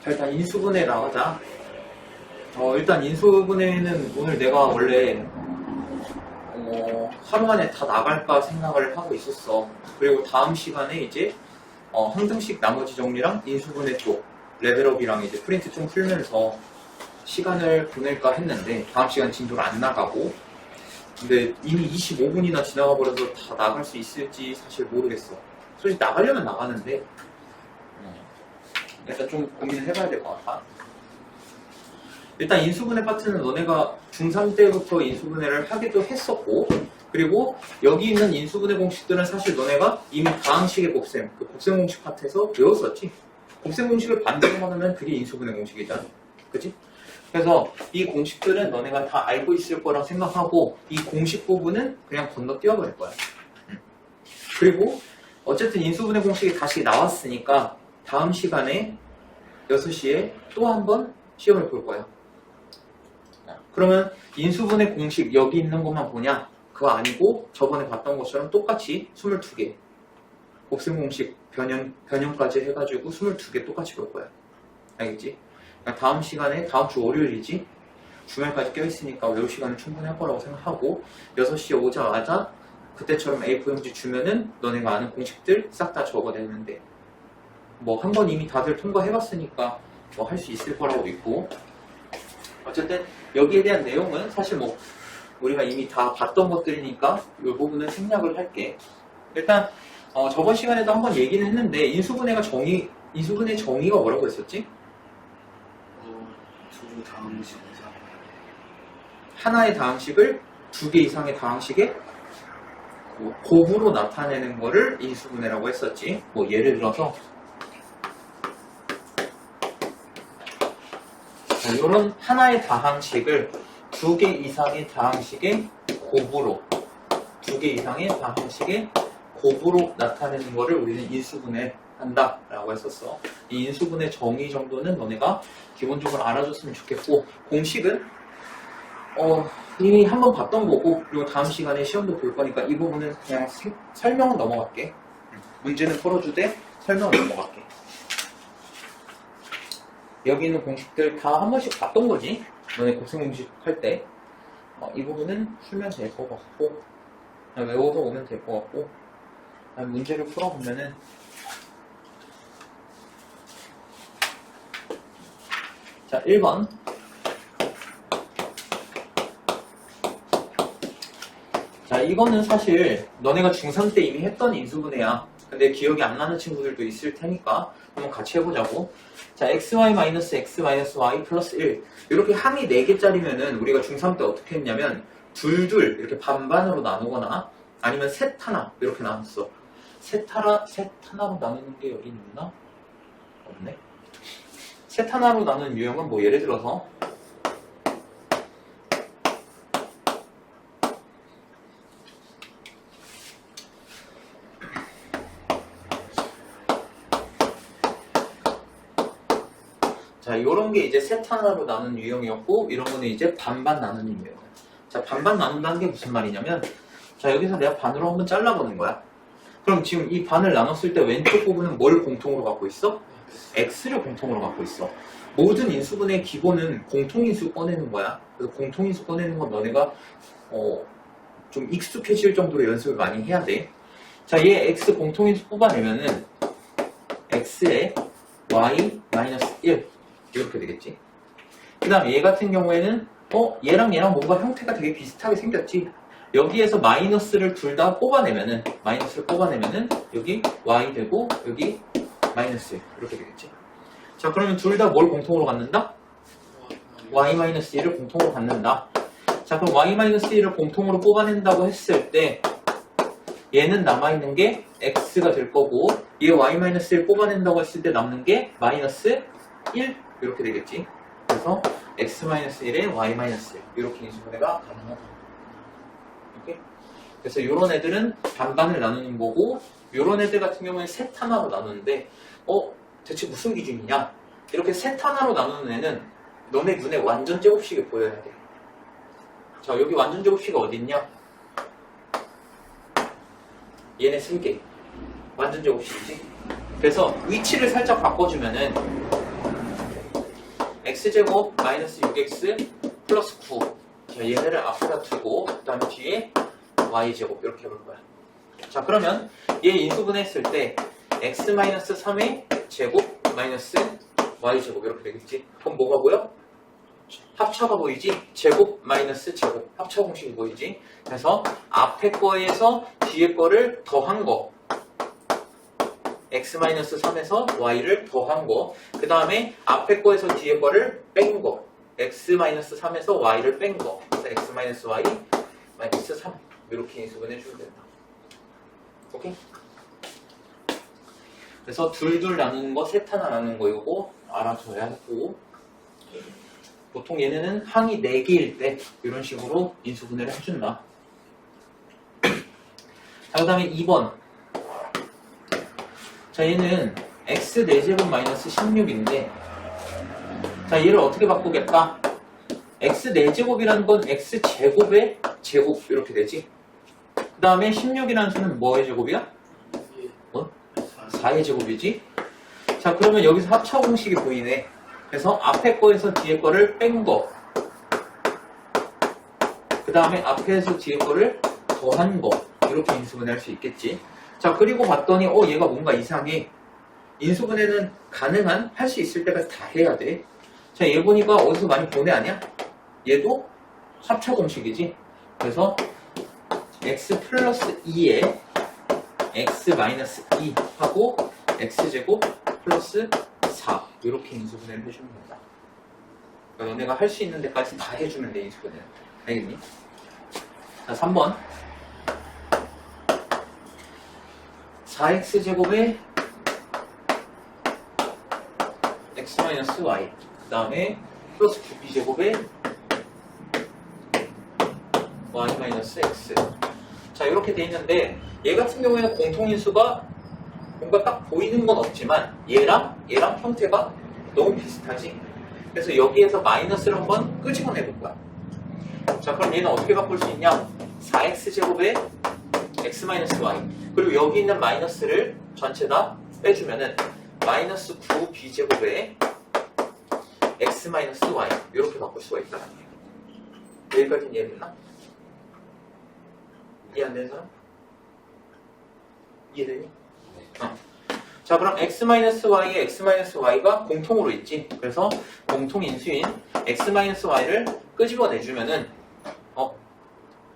자, 일단 인수분해 나가자. 일단 인수분해는 오늘 내가 원래 하루 만에 다 나갈까 생각을 하고 있었어. 그리고 다음 시간에 이제 항등식 나머지 정리랑 인수분해 쪽 레벨업이랑 이제 프린트 좀 풀면서 시간을 보낼까 했는데 다음 시간 진도를 안 나가고, 근데 이미 25분이나 지나가 버려서 다 나갈 수 있을지 사실 모르겠어. 솔직히 나가려면 나가는데 일단 좀 고민을 해봐야 될 것 같아. 일단 인수분해 파트는 너네가 중3 때부터 인수분해를 하기도 했었고, 그리고 여기 있는 인수분해 공식들은 사실 너네가 이미 다항식의 곱셈, 그 곱셈 공식 파트에서 배웠었지. 곱셈 공식을 반대로 하면 그게 인수분해 공식이잖아. 그치? 그래서 이 공식들은 너네가 다 알고 있을 거라 생각하고 이 공식 부분은 그냥 건너뛰어버릴 거야. 그리고 어쨌든 인수분해 공식이 다시 나왔으니까 다음 시간에 6시에 또 한 번 시험을 볼 거야. 그러면 인수분해 공식 여기 있는 것만 보냐? 그거 아니고 저번에 봤던 것처럼 똑같이 22개 곱셈 공식 변형까지 해가지고 22개 똑같이 볼 거야. 알겠지? 그러니까 다음 시간에 다음 주 월요일이지? 주말까지 껴있으니까 외울 시간은 충분히 할 거라고 생각하고 6시에 오자마자 그때처럼 A4용지 주면은 너네가 아는 공식들 싹 다 적어내는데 뭐 한 번 이미 다들 통과해봤으니까 뭐 할 수 있을 거라고 믿고, 어쨌든 여기에 대한 내용은 사실 뭐 우리가 이미 다 봤던 것들이니까 이 부분은 생략을 할게. 일단 저번 시간에도 한번 얘기는 했는데 인수분해 정의가 뭐라고 했었지? 두 다항식 이상. 하나의 다항식을 두 개 이상의 다항식에 곱으로 나타내는 거를 인수분해라고 했었지. 뭐 예를 들어서 이런 하나의 다항식을 두 개 이상의 다항식의 곱으로 나타내는 거를 우리는 인수분해 한다 라고 했었어. 이 인수분해 정의 정도는 너네가 기본적으로 알아줬으면 좋겠고, 공식은 이미 한번 봤던 거고, 그리고 다음 시간에 시험도 볼 거니까 이 부분은 그냥 설명은 넘어갈게. 문제는 풀어주되 설명은 넘어갈게. 여기 있는 공식들 다 한 번씩 봤던 거지. 너네 곱셈 공식 할 때. 이 부분은 풀면 될 것 같고, 그냥 외워서 오면 될 것 같고, 문제를 풀어보면은 자, 1번. 자, 이거는 사실 너네가 중3 때 이미 했던 인수분해야. 근데 기억이 안 나는 친구들도 있을 테니까 한번 같이 해보자고. 자, xy-x-y 플러스 1. 이렇게 항이 4개짜리면은 우리가 중3 때 어떻게 했냐면 둘둘 이렇게 반반으로 나누거나 아니면 셋 하나 이렇게 나눴어. 셋 하나로 나누는 게 여기 있나? 없네. 셋 하나로 나누는 유형은 뭐 예를 들어서 자, 요런 게 이제 셋 하나로 나누는 유형이었고, 이런 거는 이제 반반 나누는 유형이야. 자, 반반 나눈다는 게 무슨 말이냐면, 자, 여기서 내가 반으로 한번 잘라보는 거야. 그럼 지금 이 반을 나눴을 때 왼쪽 부분은 뭘 공통으로 갖고 있어? x를 공통으로 갖고 있어. 모든 인수분해의 기본은 공통인수 꺼내는 거야. 그래서 공통인수 꺼내는 건 너네가 좀 익숙해질 정도로 연습을 많이 해야 돼. 자, 얘 x 공통인수 뽑아내면은 x에 y-1 이렇게 되겠지. 그 다음 얘 같은 경우에는 얘랑 뭔가 형태가 되게 비슷하게 생겼지. 여기에서 마이너스를 둘 다 뽑아내면은 여기 y 되고 여기 마이너스 이렇게 되겠지. 자, 그러면 둘 다 뭘 공통으로 갖는다? y-1을 공통으로 갖는다. 자, 그럼 y-1을 공통으로 뽑아낸다고 했을 때 얘는 남아있는 게 x가 될 거고, 얘 y-1 뽑아낸다고 했을 때 남는 게 마이너스 1 이렇게 되겠지. 그래서 x-1에 y-1 이렇게 인수분해가 가능하다. 오케이? 그래서 이런 애들은 반반을 나누는 거고, 이런 애들 같은 경우는 셋 하나로 나누는데 대체 무슨 기준이냐? 이렇게 셋 하나로 나누는 애는 너네 눈에 완전 제곱식이 보여야 돼. 자, 여기 완전 제곱식이 어디 있냐? 얘네 3개 완전 제곱식이지. 그래서 위치를 살짝 바꿔주면은 x제곱 마이너스 6x 플러스 9. 자, 얘네를 앞에다 두고 그 다음에 뒤에 y제곱 이렇게 해볼 거야. 자, 그러면 얘 인수분해했을 때 x 마이너스 3의 제곱 마이너스 y제곱 이렇게 되겠지. 그럼 뭐가 보여? 합차가 보이지? 제곱 마이너스 제곱 합차 공식이 보이지? 그래서 앞에 거에서 뒤에 거를 더한 거 x 마이너스 3에서 y를 더한 거, 그 다음에 앞에 거에서 뒤에 거를 뺀 거, x 마이너스 3에서 y를 뺀 거, 그래서 x 마이너스 y 마이너스 3 이렇게 인수분해 주면 된다. 오케이? 그래서 둘둘 나누는 거, 셋 하나 나누는 거 이거 알아줘야 하고, 보통 얘네는 항이 4개일 때 이런 식으로 인수분해를 해준다. 자, 그 다음에 2번. 자, 얘는 x 4제곱 마이너스 16인데, 자, 얘를 어떻게 바꾸겠다? x 4제곱이라는 건 x제곱의 제곱 이렇게 되지. 그 다음에 16이라는 수는 뭐의 제곱이야? 4의 제곱이지. 자, 그러면 여기서 합차 공식이 보이네. 그래서 앞에 거에서 뒤에 거를 뺀 거, 그 다음에 앞에서 뒤에 거를 더한 거, 이렇게 인수분해 할 수 있겠지. 자, 그리고 봤더니 얘가 뭔가 이상해. 인수분해는 가능한, 할 수 있을 때까지 다 해야 돼. 자, 얘 보니까 어디서 많이 보내 아니야? 얘도 합차 공식이지. 그래서 x 플러스 2에 x 마이너스 2 하고 x제곱 플러스 4 이렇게 인수분해를 해주면 된다. 그러니까 너네가 할 수 있는 데까지 다 해주면 돼, 인수분해는. 알겠니? 자, 3번 4x제곱에 x-y 그 다음에 플러스 9b제곱에 y-x. 자, 이렇게 돼 있는데 얘 같은 경우에는 공통인수가 뭔가 딱 보이는 건 없지만 얘랑 형태가 너무 비슷하지. 그래서 여기에서 마이너스를 한번 끄집어내 볼 거야. 자, 그럼 얘는 어떻게 바꿀 수 있냐? 4x제곱에 x-y 그리고 여기 있는 마이너스를 전체 다 빼주면은 마이너스 9b제곱에 x-y 이렇게 바꿀 수가 있다. 여기까지는 이해됐나? 이해 안 되는 사람? 이해되니? 자, 그럼 x-y에 x-y가 공통으로 있지. 그래서 공통인수인 x-y를 끄집어내주면은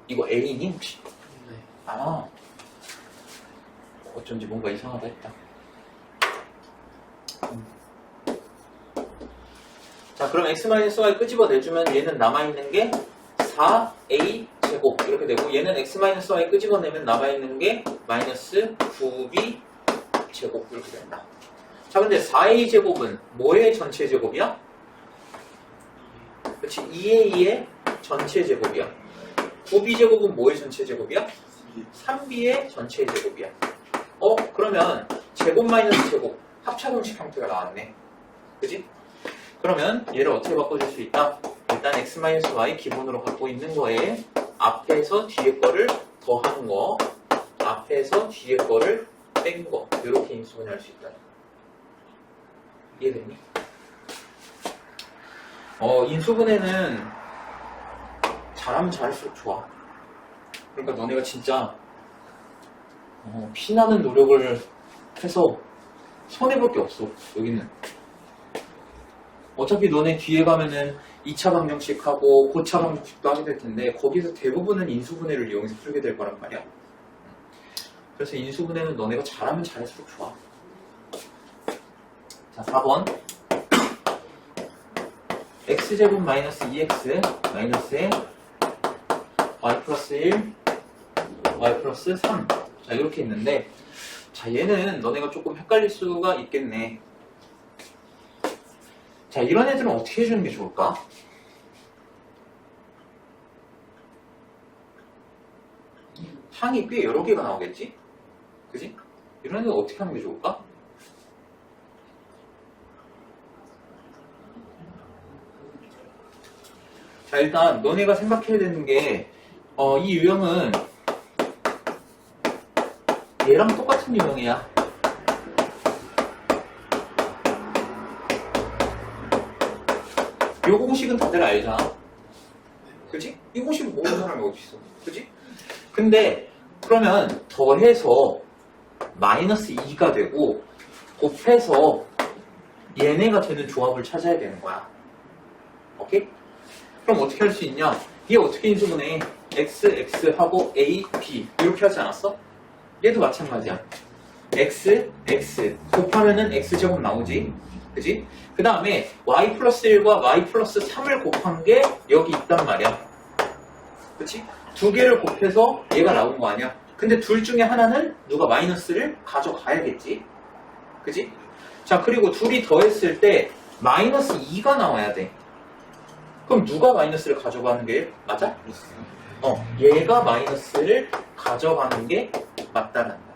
이거 a니 혹시? 네. 아, 어쩐지 뭔가 이상하다 했다. 자, 그럼 x-y 끄집어내주면 얘는 남아있는 게 4a 제곱 이렇게 되고, 얘는 x-y 끄집어내면 남아있는 게 마이너스 9b 제곱 이렇게 된다. 자, 근데 4a 제곱은 뭐의 전체 제곱이야? 그렇지, 2a의 전체 제곱이야. 9b 제곱은 뭐의 전체 제곱이야? 3b의 전체 제곱이야. 그러면 제곱 마이너스 제곱 합차 공식 형태가 나왔네. 그지? 그러면 얘를 어떻게 바꿔줄 수 있다? 일단 x-y 기본으로 갖고 있는 거에 앞에서 뒤에 거를 더한 거, 앞에서 뒤에 거를 뺀 거, 이렇게 인수분해 할 수 있다. 이해되니? 인수분해는 잘하면 잘할수록 좋아. 그러니까 너네가 진짜 피나는 노력을 해서 손해볼 게 없어. 여기는 어차피 너네 뒤에 가면은 2차 방정식 하고 고차 방정식도 하게 될 텐데 거기서 대부분은 인수분해를 이용해서 풀게 될 거란 말이야. 그래서 인수분해는 너네가 잘하면 잘할수록 좋아. 자, 4번 x제곱 마이너스 2x 마이너스에 y 플러스 1 y 플러스 3. 자, 이렇게 있는데, 자, 얘는 너네가 조금 헷갈릴 수가 있겠네. 자, 이런 애들은 어떻게 해주는 게 좋을까? 항이 꽤 여러 개가 나오겠지? 그지? 이런 애들 어떻게 하는 게 좋을까? 자, 일단 너네가 생각해야 되는 게 이 유형은 얘랑 똑같은 유형이야. 요 공식은 다들 알잖아. 그지? 이 공식을 모르는 사람이 어디 있어? 그지? 근데 그러면 더해서 마이너스 2가 되고 곱해서 얘네가 되는 조합을 찾아야 되는 거야. 오케이? 그럼 어떻게 할 수 있냐? 얘 어떻게 인수분해? x, x하고 a, b 이렇게 하지 않았어? 얘도 마찬가지야. x, x 곱하면은 x제곱 나오지. 그지? 그 다음에 y 플러스 1과 y 플러스 3을 곱한 게 여기 있단 말이야. 그치? 두 개를 곱해서 얘가 나온 거 아니야. 근데 둘 중에 하나는 누가 마이너스를 가져가야겠지. 그치? 자, 그리고 둘이 더했을 때 마이너스 2가 나와야 돼. 그럼 누가 마이너스를 가져가는 게 맞아? 얘가 마이너스를 가져가는 게 맞다란다.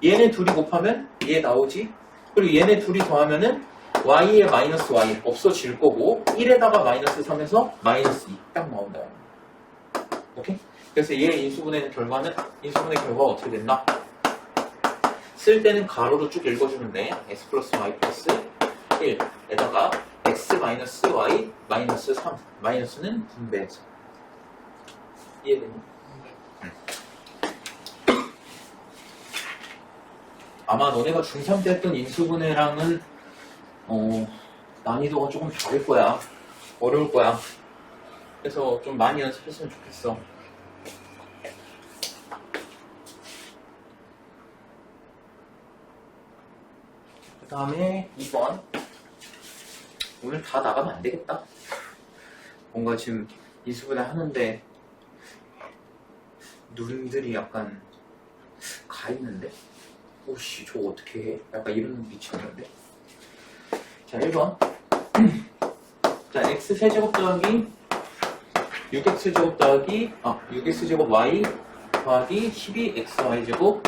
얘네 둘이 곱하면 얘 나오지? 그리고 얘네 둘이 더하면은 y에 마이너스 y 없어질 거고 1에다가 마이너스 3에서 마이너스 2 딱 나온다. 오케이? 그래서 얘 인수분해 결과가 어떻게 된다? 쓸 때는 가로로 쭉 읽어주면 돼. x 플러스 y 플러스 1에다가 x 마이너스 y 마이너스 3 마이너스는 분배해서 이해되니? 아마 너네가 중3 때 했던 인수분해랑은 난이도가 조금 다를 거야. 어려울 거야. 그래서 좀 많이 연습했으면 좋겠어. 그 다음에 2번. 오늘 다 나가면 안 되겠다. 뭔가 지금 인수분해 하는데 눈들이 약간 가 있는데? 오씨, 저거 어떻게 해? 약간 이런 눈빛이었는데? 자, 1번. 자, x 세제곱 더하기 6x제곱 더하기 6x제곱 y 더하기 12xy제곱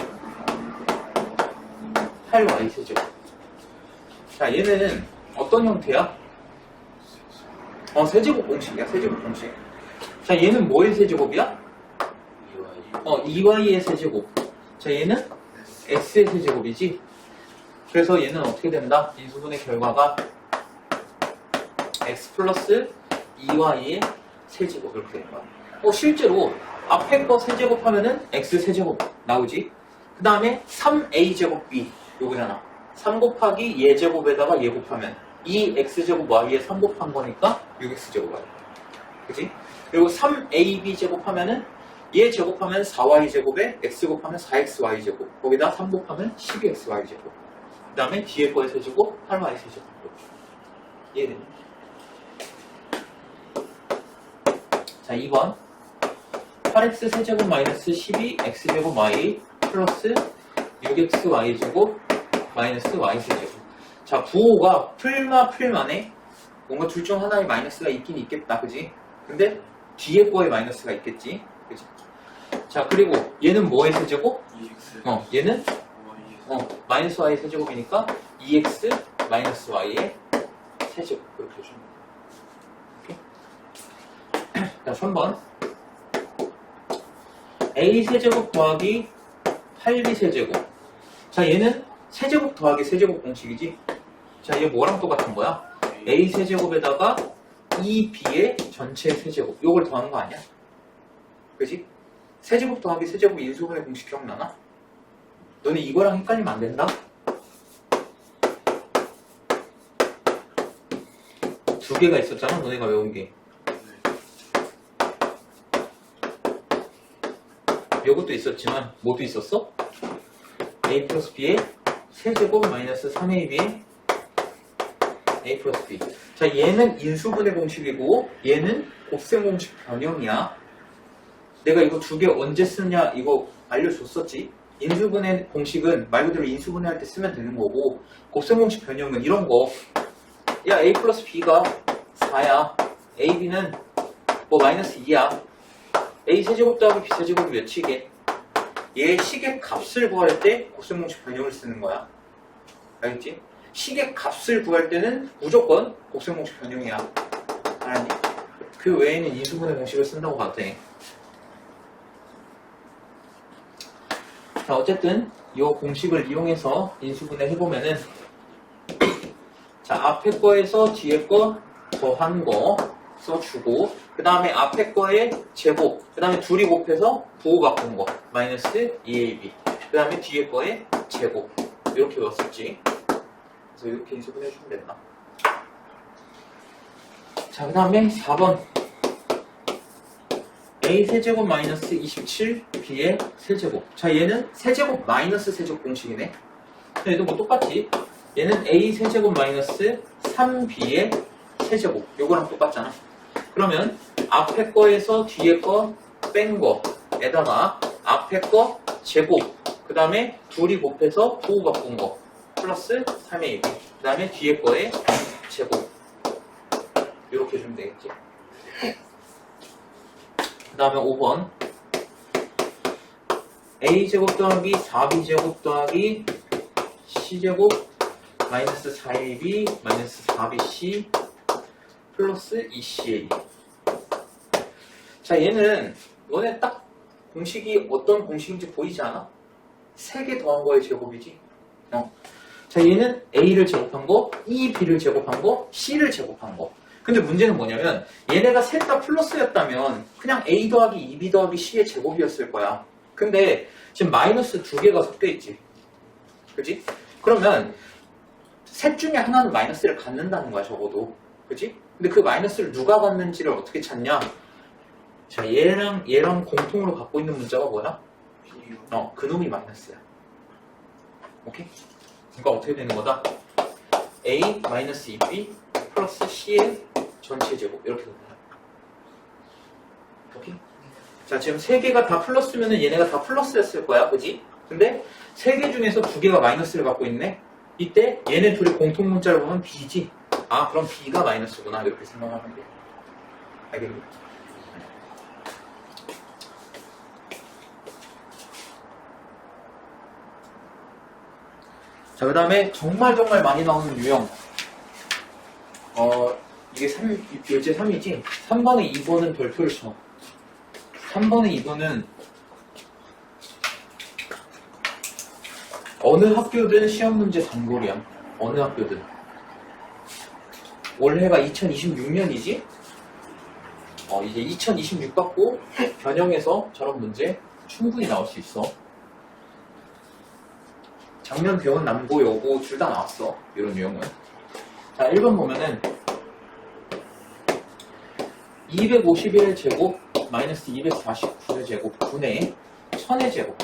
8y세제곱. 자, 얘는 어떤 형태야? 세제곱 공식이야. 세제곱 공식. 자, 얘는 뭐의 세제곱이야? 2y의 세제곱. 자, 얘는 x의 세제곱이지. 그래서 얘는 어떻게 된다? 인수분해 결과가 x 플러스 2y의 세제곱 이렇게 되는 거야. 실제로 앞에 거 세제곱하면은 x 세제곱 나오지. 그 다음에 3a 제곱 b 요거잖아. 3 곱하기 얘 제곱에다가 얘 곱하면 2x제곱 y에 3 곱한 거니까 6x제곱 y. 그치? 그리고 3ab 제곱하면은 얘 제곱하면 4y제곱에 x 곱하면 4xy제곱. 거기다 3 곱하면 12xy제곱. 그 다음에 뒤에 거의 세제곱 8y세제곱. 이해되니? 자, 2번 8x 세제곱 마이너스 12x제곱 y 플러스 6xy제곱 마이너스 y세제곱. 자, 부호가 풀마네. 뭔가 둘 중 하나에 마이너스가 있긴 있겠다. 그지? 근데 뒤에 거에 마이너스가 있겠지. 그지? 자, 그리고 얘는 뭐의 세제곱? 2x. 얘는 마이너스 y 세제곱이니까 2x 마이너스 y의 세제곱. 이렇게 해주면 돼. 오케이? 자, 3번 a 세제곱 더하기 8b 세제곱. 자, 얘는 세제곱 더하기 세제곱 공식이지. 자, 얘 뭐랑 똑같은 거야? a 세제곱에다가 2b의 전체 세제곱. 요걸 더하는 거 아니야? 그지? 세제곱 더하기 세제곱 인수분해 공식 기억나나? 너네 이거랑 헷갈리면 안 된다? 두 개가 있었잖아, 너네가 외운 게. 요것도 있었지만 뭐도 있었어? a 플러스 b의 세제곱 마이너스 3ab의 a 플러스 b. 자, 얘는 인수분해 공식이고 얘는 곱셈 공식 변형이야. 내가 이거 두 개 언제 쓰냐 이거 알려줬었지. 인수분해 공식은 말 그대로 인수분해할 때 쓰면 되는 거고, 곱셈 공식 변형은 이런 거. 야, a 플러스 b가 4야. ab는 뭐 마이너스 2야. a 세제곱 더하기 b 세제곱이 몇이게? 얘 식의 값을 구할 때 곱셈 공식 변형을 쓰는 거야. 알겠지? 식의 값을 구할 때는 무조건 곱셈 공식 변형이야. 알았니? 그 외에는 인수분해 공식을 쓴다고 봐도 돼. 자, 어쨌든 이 공식을 이용해서 인수분해 해보면은 자, 앞에 거에서 뒤에 거 더한 거 써주고 그 다음에 앞에 거에 제곱 그 다음에 둘이 곱해서 부호 바꾼 거 마이너스 2ab 그 다음에 뒤에 거에 제곱 이렇게 외웠었지. 그래서 이렇게 인수분 해주면 된다. 자, 그 다음에 4번 a 세제곱 마이너스 27 b의 세제곱. 자, 얘는 세제곱 마이너스 세제곱 공식이네. 얘도 뭐 똑같지. 얘는 a 세제곱 마이너스 3b의 세제곱. 요거랑 똑같잖아. 그러면 앞에 거에서 뒤에 거 뺀 거에다가 앞에 거 제곱 그 다음에 둘이 곱해서 부호 바꾼 거 플러스 3ab 그 다음에 뒤에 거에 제곱 이렇게 해주면 되겠지. 그 다음에 5번 a제곱 더하기 4b제곱 더하기 c제곱 마이너스 4ab 마이너스 4bc 플러스 2ca. 자, 얘는 너네 딱 공식이 어떤 공식인지 보이지 않아? 3개 더한 거의 제곱이지. 자, 얘는 a를 제곱한 거, b를 제곱한 거, c를 제곱한 거. 근데 문제는 뭐냐면 얘네가 셋 다 플러스였다면 그냥 a 더하기 2b 더하기 c의 제곱이었을 거야. 근데 지금 마이너스 2개가 섞여 있지. 그지? 그러면 셋 중에 하나는 마이너스를 갖는다는 거야, 적어도. 그지? 근데 그 마이너스를 누가 갖는지를 어떻게 찾냐? 자, 얘랑 공통으로 갖고 있는 문자가 뭐야? 그놈이 마이너스야. 오케이? 그러니까 어떻게 되는 거다? a 마이너스 2b 플러스 c의 전체 제곱 이렇게 된다. 오케이? 자, 지금 3개가 다 플러스면은 얘네가 다 플러스였을 거야, 그지? 근데 3개 중에서 2개가 마이너스를 갖고 있네? 이때 얘네 둘의 공통 문자를 보면 b지? 아, 그럼 b가 마이너스구나. 이렇게 생각하면 돼. 알겠니? 자, 그 다음에 정말 많이 나오는 유형. 이게 열제 3이지? 3번에 2번은 별표를 쳐. 3번에 2번은 어느 학교든 시험 문제 단골이야. 어느 학교든. 올해가 2026년이지? 이제 2026 갖고 변형해서 저런 문제 충분히 나올 수 있어. 작년 배운 남고 여고 둘 다 나왔어. 이런 유형은. 자, 1번 보면은 251의 제곱 마이너스 249의 제곱 분의 1000의 제곱.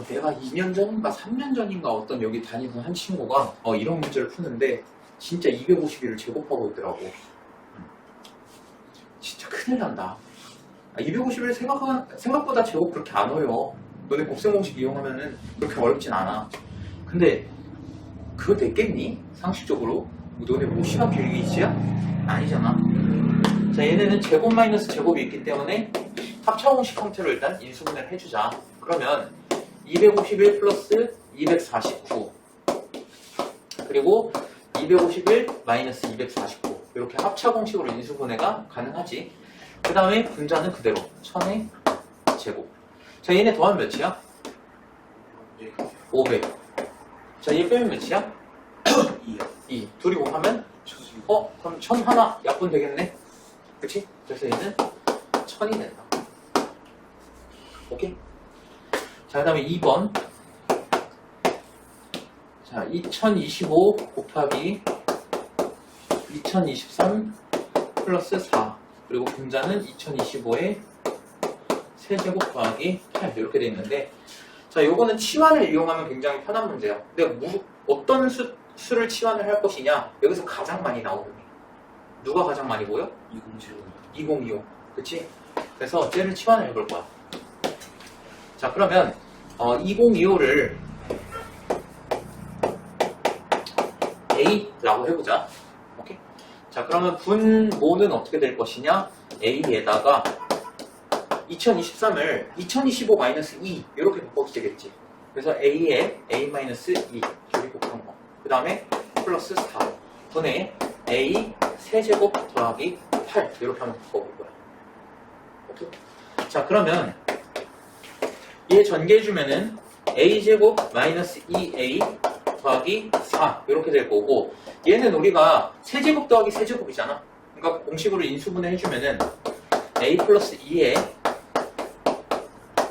내가 2년 전인가 3년 전인가 어떤 여기 다니던 한 친구가 이런 문제를 푸는데 진짜 251을 제곱하고 있더라고. 진짜 큰일 난다. 251 생각보다 제곱 그렇게 안 어려워. 너네 곱셈 공식 이용하면은 그렇게 어렵진 않아. 근데 그거 됐겠니? 상식적으로? 너네 뭐 시간 빌리기 있지야? 아니잖아. 자, 얘네는 제곱 마이너스 제곱이 있기 때문에 합차 공식 형태로 일단 인수분해를 해주자. 그러면 251 플러스 249 그리고 251 마이너스 249 이렇게 합차 공식으로 인수분해가 가능하지. 그 다음에 분자는 그대로 1000의 제곱. 자, 얘네 더하면 몇이야? 500. 자, 얘 빼면 몇이야? 2야. 2. 둘이 곱하면? 그럼 1000 하나 약분 되겠네? 그치? 그래서 얘는 1000이 된다. 오케이? 자, 그 다음에 2번. 자, 2025 곱하기 2023 플러스 4. 그리고 분자는 2025에 세제곱 더하기 8 이렇게 돼 있는데, 자, 요거는 치환을 이용하면 굉장히 편한 문제야. 근데 어떤 수를 치환을 할 것이냐? 여기서 가장 많이 나오는 게 누가 가장 많이 보여? 2025. 그치? 그래서 쟤를 치환을 해볼 거야. 자, 그러면 2025를 A라고 해보자. 오케이? 자, 그러면 분모는 어떻게 될 것이냐? A에다가 2023을 2025-2 이렇게 바꿔도 되겠지. 그래서 A에 A-2 둘이 곱한 거. 그 다음에 플러스 4 분의 A 세제곱 더하기 8 이렇게 한번 바꿔볼 거야. 오케이? 자, 그러면 얘 전개해주면은 A제곱 마이너스 2A 더하기 4 이렇게 될 거고, 얘는 우리가 세제곱 더하기 세제곱이잖아. 그러니까 공식으로 인수분해 해주면은 a 플러스 2에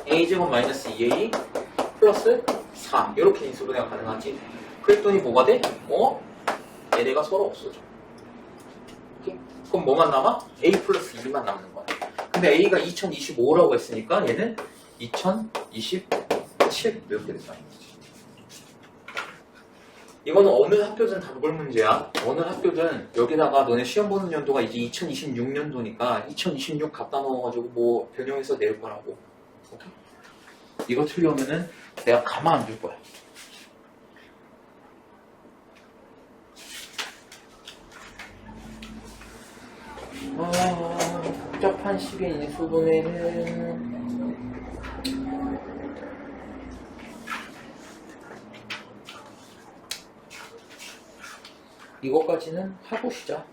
a제곱 마이너스 2a 플러스 4 이렇게 인수분해가 가능하지. 그랬더니 뭐가 돼? 얘네가 서로 없어져. 오케이? 그럼 뭐만 남아? a 플러스 2만 남는 거야. 근데 a가 2025라고 했으니까 얘는 2027 이렇게 된다. 이거는 어느 학교든 다 그걸 문제야. 어느 학교든 여기다가 너네 시험 보는 연도가 이제 2026년도니까 2026 갖다 넣어가지고 뭐 변형해서 낼 거라고. 오케이? 이거 틀려오면은 내가 가만 안 둘 거야. 복잡한 식의 인수분해는 이거까지는 하고 쉬자.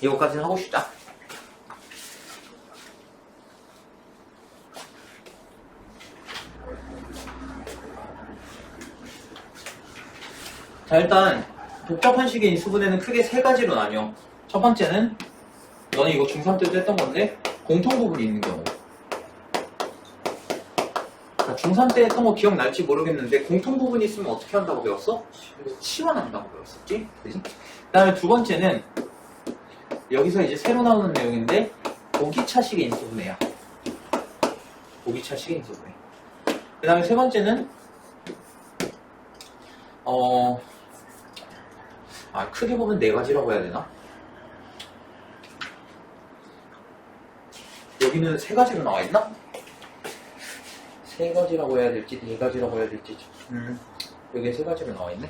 이거까지는 하고 쉬자. 자, 일단 복잡한 식의 인수분해는 크게 세 가지로 나뉘어. 첫 번째는 너는 이거 중3 때도 했던 건데 공통 부분이 있는 경우. 자, 중3 때 했던 거 기억날지 모르겠는데 공통 부분이 있으면 어떻게 한다고 배웠어? 치환한다고 배웠었지? 그지? 그 다음에 두 번째는 여기서 이제 새로 나오는 내용인데 보기차식의 인수분해야. 보기차식의 인수분해. 그 다음에 세 번째는 크게 보면 네 가지라고 해야 되나? 여기는 세 가지로 나와 있나? 세 가지라고 해야 될지, 네 가지라고 해야 될지. 여기 세 가지로 나와 있네.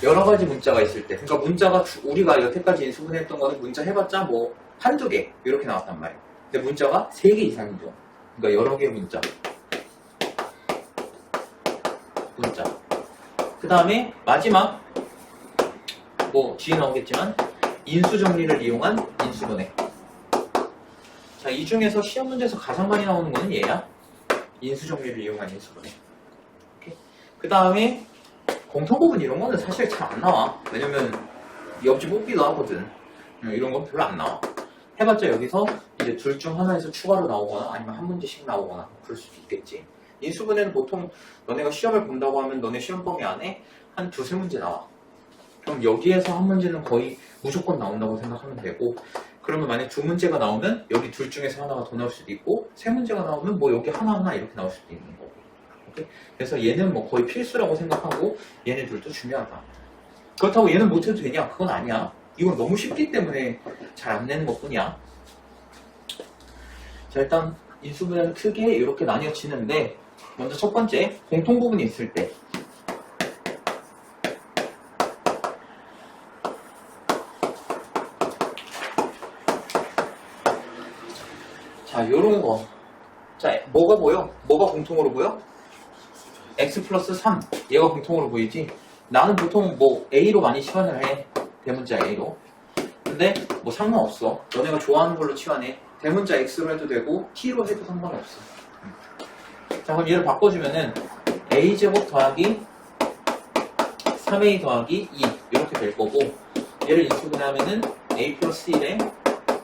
여러 가지 문자가 있을 때. 그러니까 문자가, 우리가 여태까지 인수분해했던 거는 문자 해봤자 뭐, 한두 개, 이렇게 나왔단 말이야. 근데 문자가 3개 이상인 경우. 그러니까 여러 개의 문자. 그 다음에 마지막, 뭐, 뒤에 나오겠지만, 인수정리를 이용한 인수분해. 자, 이 중에서 시험 문제에서 가장 많이 나오는 거는 얘야. 인수정리를 이용한 인수분해. 그 다음에 공통부분 이런 거는 사실 잘 안 나와. 왜냐면 옆집 뽑기도 하거든. 이런 건 별로 안 나와. 해봤자 여기서 이제 둘 중 하나에서 추가로 나오거나 아니면 한 문제씩 나오거나 그럴 수도 있겠지. 인수분해는 보통 너네가 시험을 본다고 하면 너네 시험 범위 안에 한 두세 문제 나와. 그럼 여기에서 한 문제는 거의 무조건 나온다고 생각하면 되고, 그러면 만약 두 문제가 나오면 여기 둘 중에서 하나가 더 나올 수도 있고, 세 문제가 나오면 뭐 여기 하나하나 이렇게 나올 수도 있는 거고. 오케이? 그래서 얘는 뭐 거의 필수라고 생각하고 얘네들도 중요하다. 그렇다고 얘는 못해도 되냐? 그건 아니야. 이건 너무 쉽기 때문에 잘 안 내는 것 뿐이야. 자, 일단 인수분해는 크게 이렇게 나뉘어지는데, 먼저 첫 번째, 공통 부분이 있을 때. 자, 요런 거. 자, 뭐가 보여? 뭐가 공통으로 보여? x 플러스 3. 얘가 공통으로 보이지? 나는 보통 뭐 A로 많이 치환을 해. 대문자 A로. 근데 뭐 상관없어. 너네가 좋아하는 걸로 치환해. 대문자 X로 해도 되고 T로 해도 상관없어. 자, 그럼 얘를 바꿔주면은 A제곱 더하기 3A 더하기 2 이렇게 될 거고, 얘를 인수분해하면은 A 플러스 1에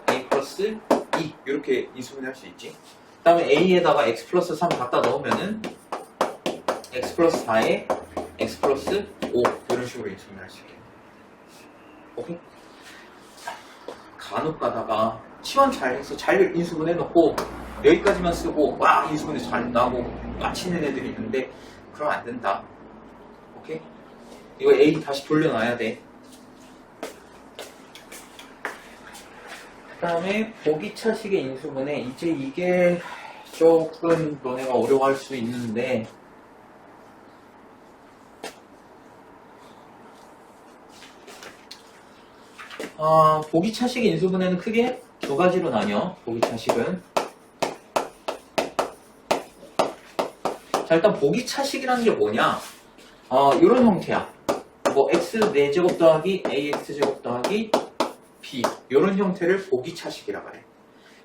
A 플러스 2 이렇게 인수분해할 수 있지. 그 다음에 A에다가 X 플러스 3 갖다 넣으면은 X 플러스 4에 X 플러스 5 이런 식으로 인수분해할 수 있게. 오케이? 간혹 가다가 치환 잘해서 잘 인수분해 놓고 여기까지만 쓰고 와 인수분해 잘 나고 맞히는 애들이 있는데 그러면 안 된다. 오케이? 이거 A 다시 돌려놔야 돼. 그 다음에 보기차식의 인수분해. 이제 이게 조금 너네가 어려워할 수 있는데, 보기차식의 인수분해는 크게 두 가지로 나뉘어. 보기차식은. 자, 일단 보기차식이라는 게 뭐냐? 이런 형태야. 뭐 x 4제곱 더하기 ax제곱 더하기 b 이런 형태를 보기차식이라고 해.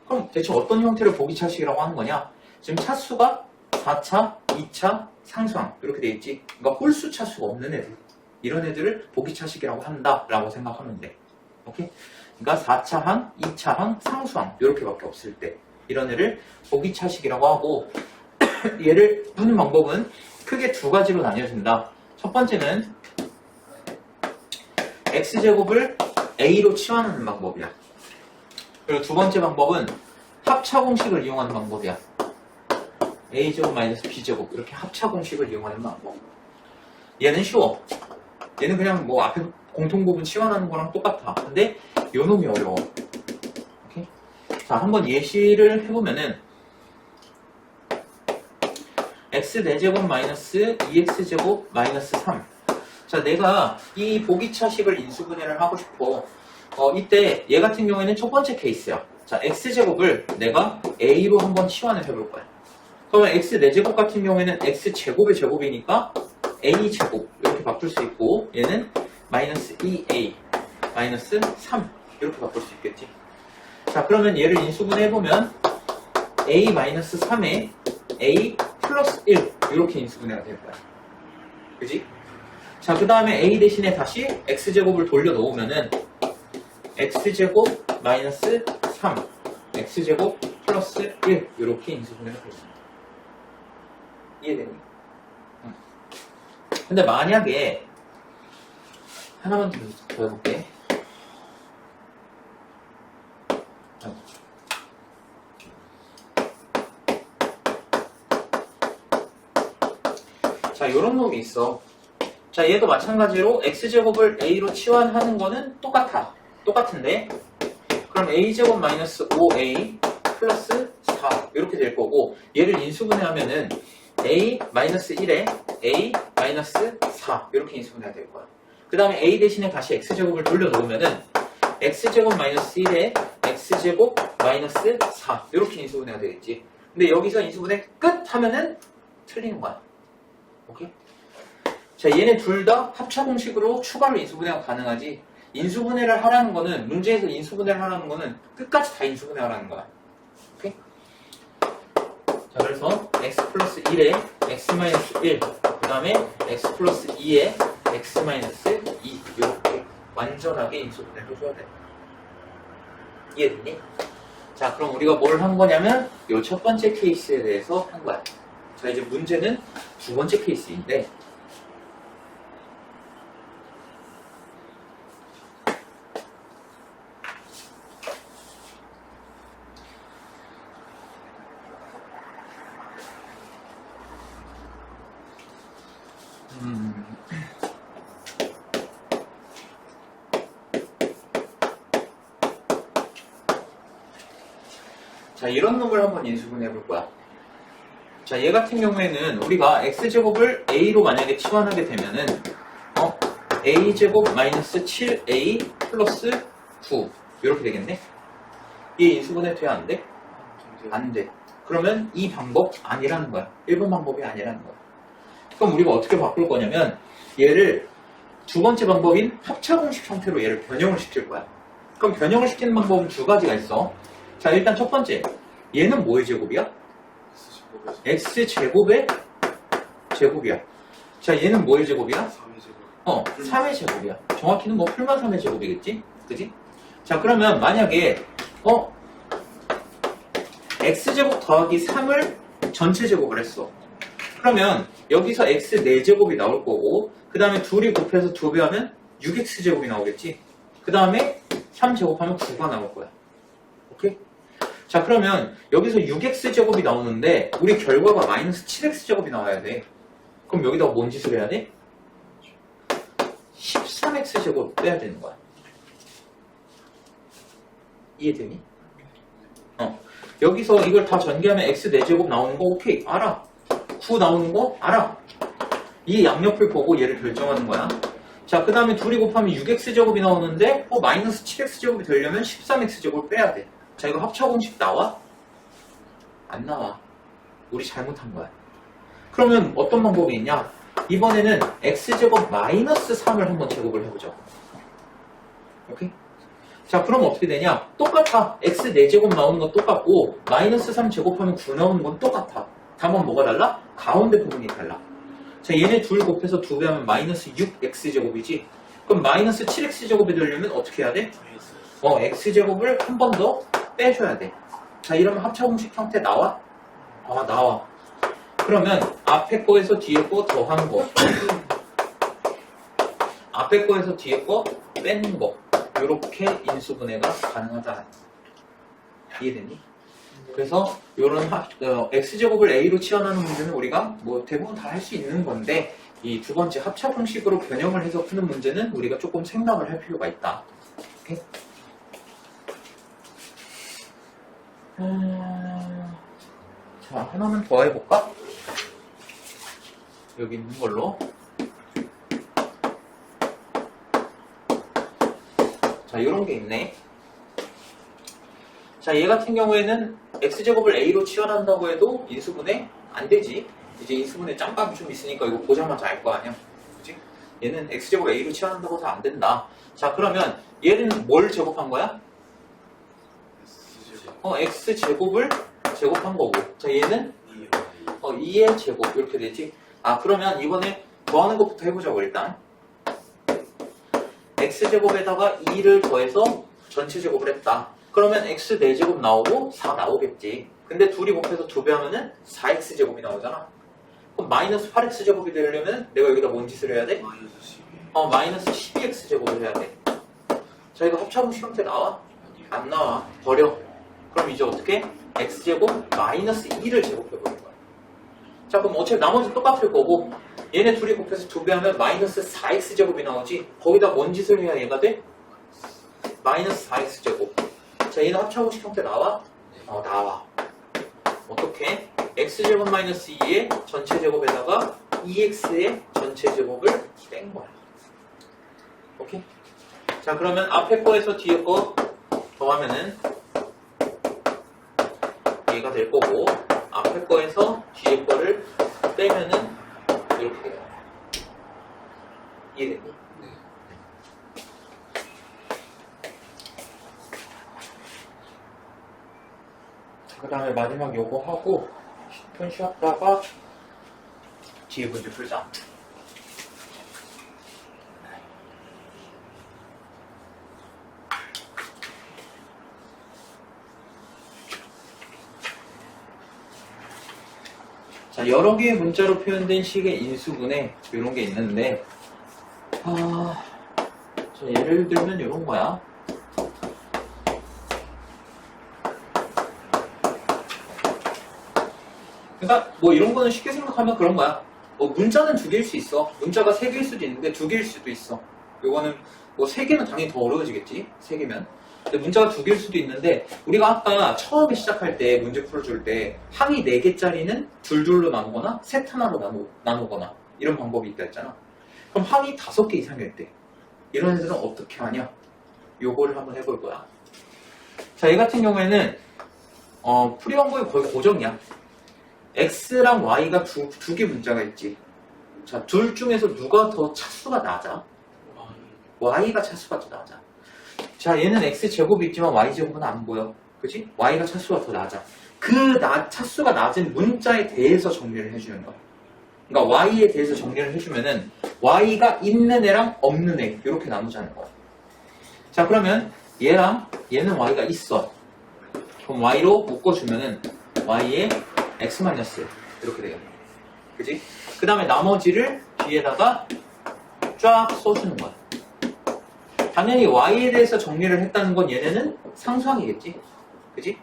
그럼 대체 어떤 형태를 보기차식이라고 하는 거냐? 지금 차수가 4차, 2차, 상수항 이렇게 돼 있지. 그러니까 홀수 차수가 없는 애들. 이런 애들을 보기차식이라고 한다라고 생각하면 돼. 오케이? 그러니까 4차항, 2차항, 상수항 이렇게밖에 없을 때 이런 애를 보기차식이라고 하고 얘를 푸는 방법은 크게 두 가지로 나뉘어진다. 첫 번째는 x제곱을 a로 치환하는 방법이야. 그리고 두 번째 방법은 합차 공식을 이용하는 방법이야. a제곱 마이너스 b제곱 이렇게 합차 공식을 이용하는 방법. 얘는 쉬워. 얘는 그냥 뭐 앞에 공통부분 치환하는 거랑 똑같아. 근데 요 놈이 어려워. 오케이? 자, 한번 예시를 해보면은 x 4제곱 마이너스 2x제곱 마이너스 3. 자, 내가 이 보기차식을 인수분해를 하고 싶어. 이때 얘 같은 경우에는 첫 번째 케이스야. 자, x제곱을 내가 a로 한번 치환을 해볼 거야. 그러면 x 4제곱 같은 경우에는 x제곱의 제곱이니까 a제곱 이렇게 바꿀 수 있고, 얘는 마이너스 2a 마이너스 3 이렇게 바꿀 수 있겠지. 자, 그러면 얘를 인수분해 해보면 a 마이너스 3에 a 플러스 1 이렇게 인수분해가 될 거야. 그지? 자, 그 다음에 a 대신에 다시 x제곱을 돌려 놓으면은 x제곱 마이너스 3 x제곱 플러스 1 이렇게 인수분해가 됩니다. 이해되니? 근데 만약에 하나만 더 해볼게. 자, 요런 놈이 있어. 자, 얘도 마찬가지로 x제곱을 a로 치환하는 거는 똑같은데, 그럼 a제곱 마이너스 5a 플러스 4 이렇게 될 거고, 얘를 인수분해하면은 a 마이너스 1에 a 마이너스 4 이렇게 인수분해가 될 거야. 그 다음에 a 대신에 다시 x제곱을 돌려 놓으면은 x제곱 마이너스 1에 x제곱 마이너스 4 이렇게 인수분해가 되겠지. 근데 여기서 인수분해 끝 하면은 틀리는 거야. 오케이? 자, 얘네 둘 다 합차 공식으로 추가로 인수분해가 가능하지. 인수분해를 하라는 거는, 문제에서 인수분해를 하라는 거는 끝까지 다 인수분해 하라는 거야. 오케이? 자, 그래서 x 플러스 1에 x 마이너스 1, 그 다음에 x 플러스 2에 x 마이너스 2 이렇게 완전하게 인수분해를 해줘야 돼. 이해됐니? 자, 그럼 우리가 뭘 한 거냐면 요 첫 번째 케이스에 대해서 한 거야. 자, 이제 문제는 두 번째 케이스인데, 자, 이런 놈을 한번 인수분해 볼 거야. 자, 얘 같은 경우에는 우리가 x제곱을 a로 만약에 치환하게 되면은 a제곱 마이너스 7a 플러스 9 이렇게 되겠네? 얘 인수분해 돼? 안 돼? 안 돼. 그러면 이 방법 아니라는 거야. 1번 방법이 아니라는 거야. 그럼 우리가 어떻게 바꿀 거냐면 얘를 두 번째 방법인 합차 공식 형태로 얘를 변형을 시킬 거야. 그럼 변형을 시키는 방법은 두 가지가 있어. 자, 일단 첫 번째, 얘는 뭐의 제곱이야? x제곱의 제곱이야. 자, 얘는 뭐의 제곱이야? 3의 제곱이야. 정확히는 뭐 풀만 3의 제곱이겠지? 그지? 자, 그러면 만약에 x제곱 더하기 3을 전체 제곱을 했어. 그러면 여기서 x 4제곱이 나올 거고, 그 다음에 둘이 곱해서 2배 하면 6x제곱이 나오겠지? 그 다음에 3제곱하면 9가 나올 거야. 오케이? 자, 그러면 여기서 6x제곱이 나오는데 우리 결과가 마이너스 7x제곱이 나와야 돼. 그럼 여기다가 뭔 짓을 해야 돼? 13x제곱 빼야 되는 거야. 이해되니? 여기서 이걸 다 전개하면 x 4제곱 나오는 거 오케이, 알아. 9 나오는 거 알아. 이 양옆을 보고 얘를 결정하는 거야. 자, 그 다음에 둘이 곱하면 6x제곱이 나오는데 마이너스 7x제곱이 되려면 13x제곱을 빼야 돼. 자, 이거 합차 공식 나와? 안 나와. 우리 잘못한 거야. 그러면 어떤 방법이 있냐? 이번에는 x제곱 마이너스 3을 한번 제곱을 해보자. 오케이? 자, 그럼 어떻게 되냐? 똑같아. x 4제곱 나오는 건 똑같고 마이너스 3 제곱하면 9 나오는 건 똑같아. 다만 뭐가 달라? 가운데 부분이 달라. 자, 얘네 둘 곱해서 2배하면 마이너스 6x제곱이지. 그럼 마이너스 7x제곱이 되려면 어떻게 해야 돼? x제곱을 한 번 더 빼줘야 돼. 자, 이러면 합차공식 형태 나와? 나와. 그러면 앞에 거에서 뒤에 거 더한 거, 앞에 거에서 뒤에 거 빼는 거, 요렇게 인수분해가 가능하다. 이해되니? 그래서 요런 x제곱을 a로 치환하는 문제는 우리가 뭐 대부분 다 할 수 있는 건데, 이 두 번째 합차공식으로 변형을 해서 푸는 문제는 우리가 조금 생각을 할 필요가 있다. 오케이? 자, 하나만 더 해볼까? 여기 있는 걸로. 자, 요런 게 있네. 자, 얘 같은 경우에는 x제곱을 a로 치환한다고 해도 인수분해 안 되지. 이제 인수분해 짬밥이 좀 있으니까 이거 보자마자 알 거 아니야. 그치? 얘는 x제곱 a로 치환한다고 해서 안 된다. 자, 그러면 얘는 뭘 제곱한 거야? x제곱을 제곱한 거고. 자, 얘는 2의 제곱 이렇게 되지. 그러면 이번에 더하는 것부터 해보자고. 일단 x제곱에다가 2를 더해서 전체 제곱을 했다. 그러면 x 4제곱 나오고 4 나오겠지. 근데 둘이 곱해서 2배 하면은 4x제곱이 나오잖아. 그럼 마이너스 8x제곱이 되려면 내가 여기다 뭔 짓을 해야 돼? 마이너스 12x제곱을 해야 돼. 자, 이거 합차공식 형태 나와? 안 나와. 버려. 그럼 이제 어떻게? x제곱 마이너스 2를 제곱해버린 거야. 자, 그럼 어차피 나머지 똑같을 거고, 얘네 둘이 곱해서 2배 하면 마이너스 4x제곱이 나오지. 거기다 뭔 짓을 해야 얘가 돼? 마이너스 4x제곱. 자, 얘는 합차공식 형태 나와? 나와. 어떻게? x제곱 마이너스 2의 전체 제곱에다가 2x의 전체 제곱을 뺀 거야. 오케이? 자, 그러면 앞에 거에서 뒤에 거 더하면은 얘가 될 거고, 앞에 거에서 뒤에 거를 빼면은 이렇게 돼요. 이해되니? 네. 그 다음에 마지막 요거 하고 10분 쉬었다가 뒤에 문제 풀자. 자, 여러 개의 문자로 표현된 식의 인수분해 이런 게 있는데, 자, 예를 들면 이런 거야. 그러니까 뭐 이런 거는 쉽게 생각하면 그런 거야. 문자는 2개일 수 있어. 문자가 3개일 수도 있는데 2개일 수도 있어. 요거는 뭐 3개는 당연히 더 어려워지겠지. 3개면. 근데 문자가 2개일 수도 있는데, 우리가 아까 처음에 시작할 때 문제 풀어줄 때 항이 4개짜리는 둘둘로 나누거나 셋 하나로 나누거나 이런 방법이 있다 했잖아. 그럼 항이 5개 이상일 때 이런 애들은 어떻게 하냐? 요거를 한번 해볼 거야. 자, 얘 같은 경우에는 풀이 방법이 거의 고정이야. x랑 y가 두 개 문자가 있지. 자, 둘 중에서 누가 더 차수가 낮아? y가 차수가 더 낮아. 자, 얘는 x제곱이 있지만 y제곱은 안 보여. 그치? y가 차수가 더 낮아. 차수가 낮은 문자에 대해서 정리를 해주는 거야. 그러니까 y에 대해서 정리를 해주면은 y가 있는 애랑 없는 애 이렇게 나누자는 거야. 자, 그러면 얘랑 얘는 y가 있어. 그럼 y로 묶어주면은 y에 x 마이너스 이렇게 되겠네. 그지? 그 다음에 나머지를 뒤에다가 쫙 써주는 거야. 당연히 y에 대해서 정리를 했다는 건 얘네는 상수항이겠지. 그지?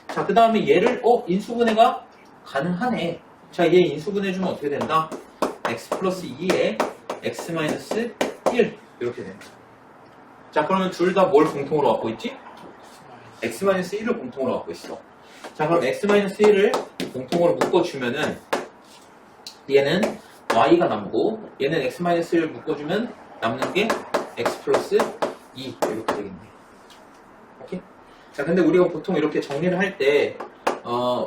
자, 그 다음에 얘를 인수분해가 가능하네. 자, 얘 인수분해주면 어떻게 된다? x 플러스 2에 x 마이너스 1 이렇게 된다. 자, 그러면 둘 다 뭘 공통으로 갖고 있지? x 마이너스 1을 공통으로 갖고 있어. 자, 그럼 x 마이너스 1을 공통으로 묶어주면은 얘는 y가 남고 얘는 x 마이너스 1을 묶어주면 남는 게 x 플러스 2 이렇게 되겠네. 오케이? 자, 근데 우리가 보통 이렇게 정리를 할 때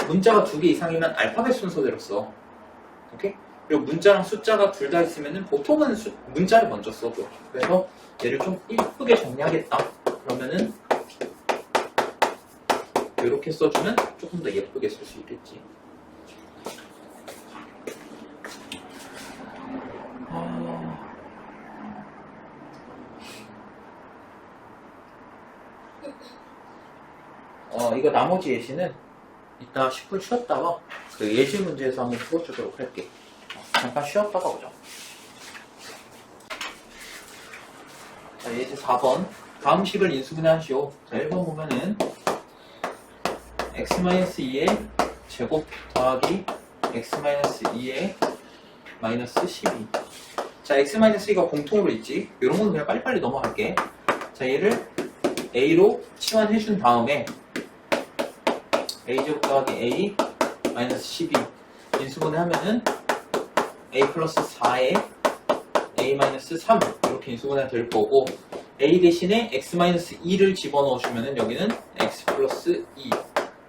문자가 2개 이상이면 알파벳 순서대로 써. 오케이? 그리고 문자랑 숫자가 둘 다 있으면은 보통은 문자를 먼저 써줘. 그래서 얘를 좀 이쁘게 정리하겠다. 그러면은 이렇게 써주면 조금 더 예쁘게 쓸 수 있겠지. 이거 나머지 예시는 이따 10분 쉬었다가 그 예시 문제에서 한번 풀어주도록 할게. 잠깐 쉬었다가 오죠. 자, 예시 4번. 다음 식을 인수분해하시오. 자, 1번 보면은 x-2의 제곱 더하기 x-2의 마이너스 12. 자, x-2가 공통으로 있지. 이런 건 그냥 빨리빨리 넘어갈게. 자, 얘를 a로 치환해준 다음에 a제곱 더하기 a 마이너스 12 인수분해 하면은 a 플러스 4에 a 마이너스 3 이렇게 인수분해 될 거고, a 대신에 x 마이너스 2를 집어넣어주면은 여기는 x 플러스 2,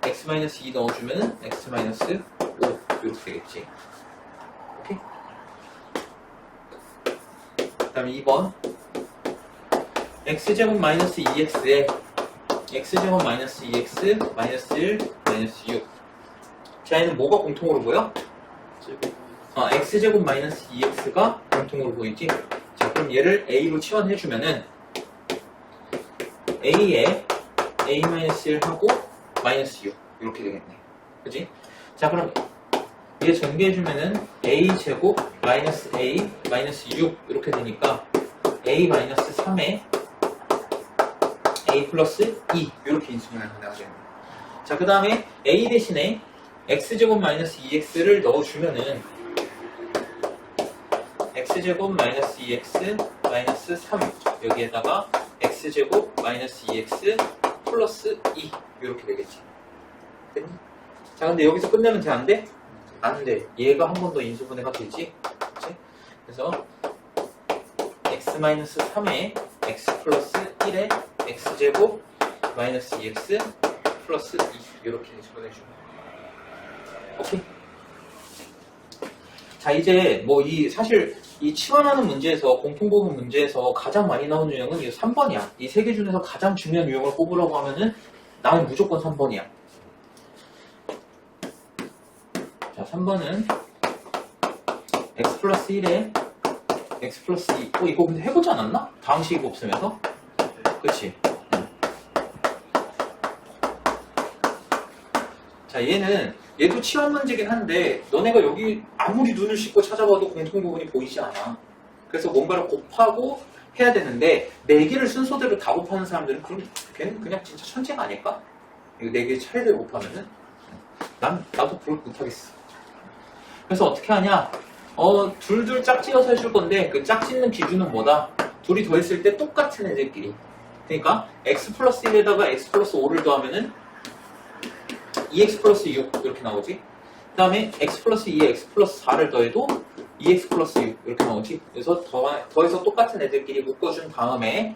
x 마이너스 2 넣어주면은 x 마이너스 5 이렇게 되겠지. 오케이? 그 다음에 2번 x제곱 마이너스 2x에 x제곱 마이너스 2x 마이너스 1 마이너스 6. 자, 얘는 뭐가 공통으로 보여? x제곱 마이너스 2x가 공통으로 보이지? 자, 그럼 얘를 a로 치환해주면은 a에 a 마이너스 1하고 마이너스 6 이렇게 되겠네. 그치? 자, 그럼 얘 전개해주면은 a제곱 마이너스 a 마이너스 6 이렇게 되니까 a 마이너스 3에 a 플러스 2 이렇게 인수분해가 되겠네. 자, 그 다음에 a 대신에 x제곱 마이너스 2x를 넣어주면은 x제곱 마이너스 2x 마이너스 3 여기에다가 x제곱 마이너스 2x 플러스 2 이렇게 되겠지. 됐니? 자, 근데 여기서 끝내면 돼? 안 돼? 안 돼. 얘가 한 번 더 인수분해가 되지. 그치? 그래서 x 마이너스 3에 x 플러스 1에 x제곱 마이너스 2x 플러스 2 이렇게 인수분해주면. 오케이? 자, 이제 뭐 사실 이 치환하는 문제에서, 공통부분 문제에서 가장 많이 나오는 유형은 이 3번이야. 이 세 개 중에서 가장 중요한 유형을 뽑으라고 하면은 나는 무조건 3번이야. 자, 3번은 x 플러스 1에 x 플러스 2. 이거 근데 해보지 않았나? 다음 식이 없으면서? 그치? 자, 얘도 치환 문제긴 한데 너네가 여기 아무리 눈을 씻고 찾아봐도 공통 부분이 보이지 않아. 그래서 뭔가를 곱하고 해야 되는데 4개를 순서대로 다 곱하는 사람들은 그럼 걔는 그냥 진짜 천재가 아닐까? 이거 4개 차례대로 곱하면은 나도 그걸 못하겠어. 그래서 어떻게 하냐? 둘 짝지어서 해줄 건데 그 짝짓는 기준은 뭐다? 둘이 더했을 때 똑같은 애들끼리. 그러니까 x 플러스 1에다가 x 플러스 5를 더하면은 2x 플러스 6 이렇게 나오지. 그 다음에 x 플러스 2에 x 플러스 4를 더해도 2x 플러스 6 이렇게 나오지. 그래서 더해서 똑같은 애들끼리 묶어준 다음에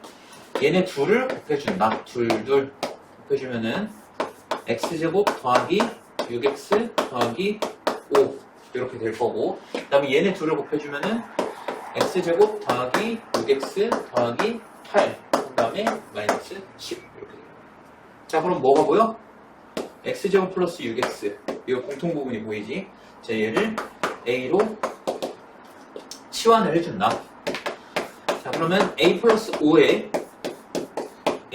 얘네 둘을 곱해준다. 둘 곱해주면은 x제곱 더하기 6x 더하기 5 이렇게 될 거고, 그 다음에 얘네 둘을 곱해주면은 x제곱 더하기 6x 더하기 8 그 다음에 마이너스 10 이렇게 돼요. 자, 그럼 뭐가 보여? x제곱 플러스 6x 이거 공통부분이 보이지? 자, 얘를 a로 치환을 해준다. 자, 그러면 a 플러스 5에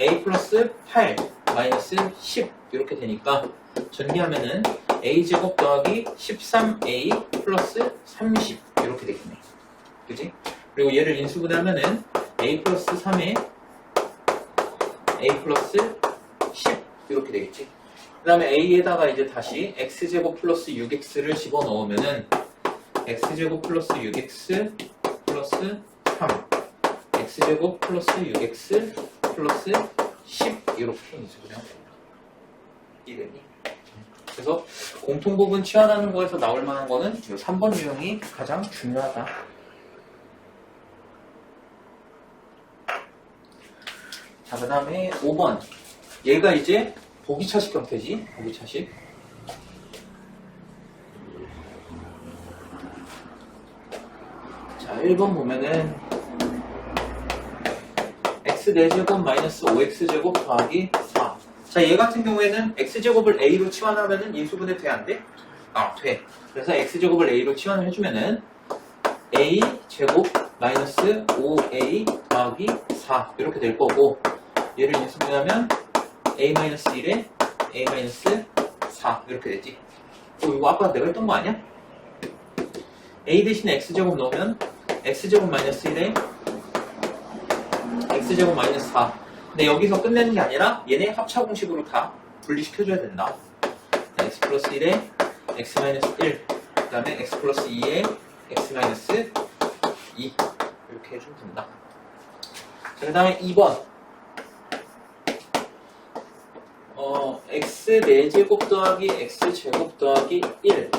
a 플러스 8 마이너스 10 이렇게 되니까 전개하면은 a제곱 더하기 13a 플러스 30 이렇게 되겠네. 그지? 그리고 얘를 인수분해하면은 a 플러스 3에 a 플러스 10 이렇게 되겠지. 그 다음에 a에다가 이제 다시 x제곱 플러스 6x를 집어넣으면은 x제곱 플러스 6x 플러스 3 x제곱 플러스 6x 플러스 10 이렇게 인수분해하면 됩니다. 이해되니? 그래서 공통부분 치환하는 거에서 나올 만한 거는 이 3번 유형이 가장 중요하다. 자, 그 다음에 5번. 얘가 이제 보기차식 형태지. 보기차식. 자, 1번 보면은 x4제곱 마이너스 5x제곱 더하기 4. 자, 얘 같은 경우에는 x제곱을 a로 치환하면은 인수분해 돼, 안 돼? 돼. 그래서 x제곱을 a로 치환을 해주면은 a제곱 마이너스 5a 더하기 4 이렇게 될 거고, 얘를 인수분해하면 a 마이너스 1에 a-4 이렇게 되지. 이거 아까 내가 했던 거 아니야? a 대신에 x제곱 넣으면 x제곱 마이너스 1에 x제곱 마이너스 4. 근데 여기서 끝내는 게 아니라 얘네 합차 공식으로 다 분리시켜줘야 된다. x 플러스 1에 x 마이너스 1, 그 다음에 x 플러스 2에 x 마이너스 2 이렇게 해주면 된다. 그 다음에 2번 x 4제곱 더하기 x제곱 더하기 1.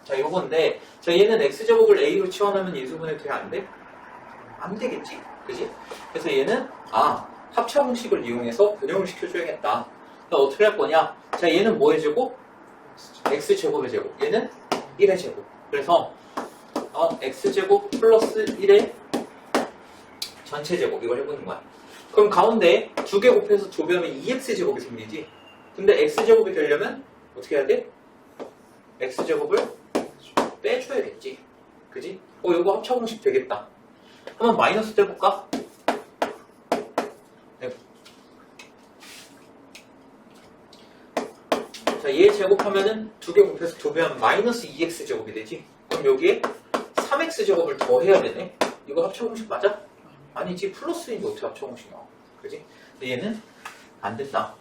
자, 요건데, 자, 얘는 x제곱을 a로 치환하면 인수분해 돼? 안 돼? 안 되겠지? 그지? 그래서 얘는, 합차 공식을 이용해서 변형을 시켜줘야겠다. 그러니까 어떻게 할 거냐? 자, 얘는 뭐의 제곱? x제곱의 제곱. 얘는 1의 제곱. 그래서, x제곱 플러스 1의 전체 제곱. 이걸 해보는 거야. 그럼 가운데 두 개 곱해서 조배하면 2x제곱이 생기지? 근데 x제곱이 되려면 어떻게 해야 돼? x제곱을 빼줘야겠지. 그지? 이거 합차 공식 되겠다. 한번 마이너스 떼볼까? 네. 자, 얘 제곱하면은 두 개 곱해서 조배하면 마이너스 2x제곱이 되지? 그럼 여기에 3x제곱을 더 해야 되네? 이거 합차 공식 맞아? 아니지, 플러스인데 어떻게 합차 공식 나와? 그지? 근데 얘는 안 된다.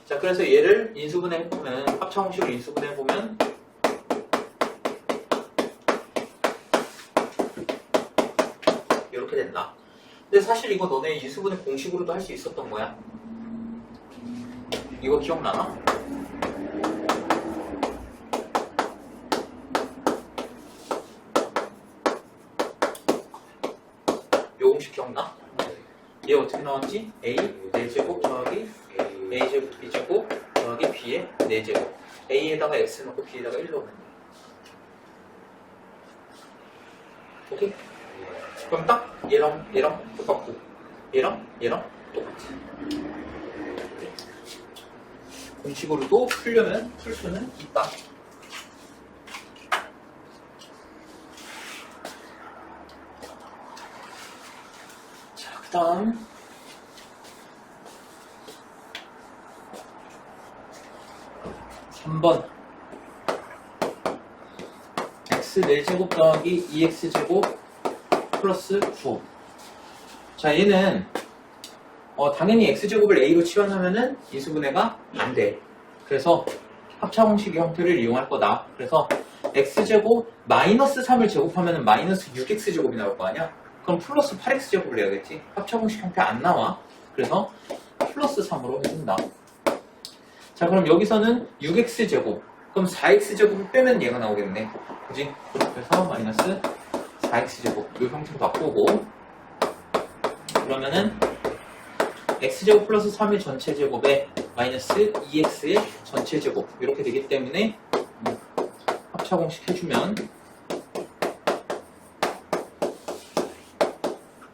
자, 그래서 얘를 인수분해 해보면, 합차 공식을 인수분해 해보면, 이렇게 된다. 근데 사실 이거 너네 인수분해 공식으로도 할 수 있었던 거야. 이거 기억나나? 요 공식 기억나? 얘 어떻게 나왔지? a 4제곱 더하기 a제곱 b제곱 더하기 b의 4제곱. a에다가 x 넣고 b에다가 1 넣으면 돼. 오케이? 그럼 딱 얘랑 똑같고 얘랑 똑같지. 공식으로도 풀려면 풀 수는 있다. 자, 그 다음 3번 x 4제곱 더하기 2x제곱 플러스 9. 자, 얘는 당연히 x제곱을 a로 치환하면은 인수분해가 안 돼. 그래서 합차 공식의 형태를 이용할 거다. 그래서 x제곱 마이너스 3을 제곱하면은 마이너스 6x제곱이 나올 거 아니야? 그럼 플러스 8x제곱을 해야겠지? 합차 공식 형태 안 나와. 그래서 플러스 3으로 해준다. 자, 그럼 여기서는 6x제곱. 그럼 4x제곱을 빼면 얘가 나오겠네. 그지? 그래서 마이너스 4x제곱. 이 형태로 바꾸고. 그러면은 x제곱 플러스 3의 전체 제곱에 마이너스 2x의 전체 제곱. 이렇게 되기 때문에 합차 공식 해주면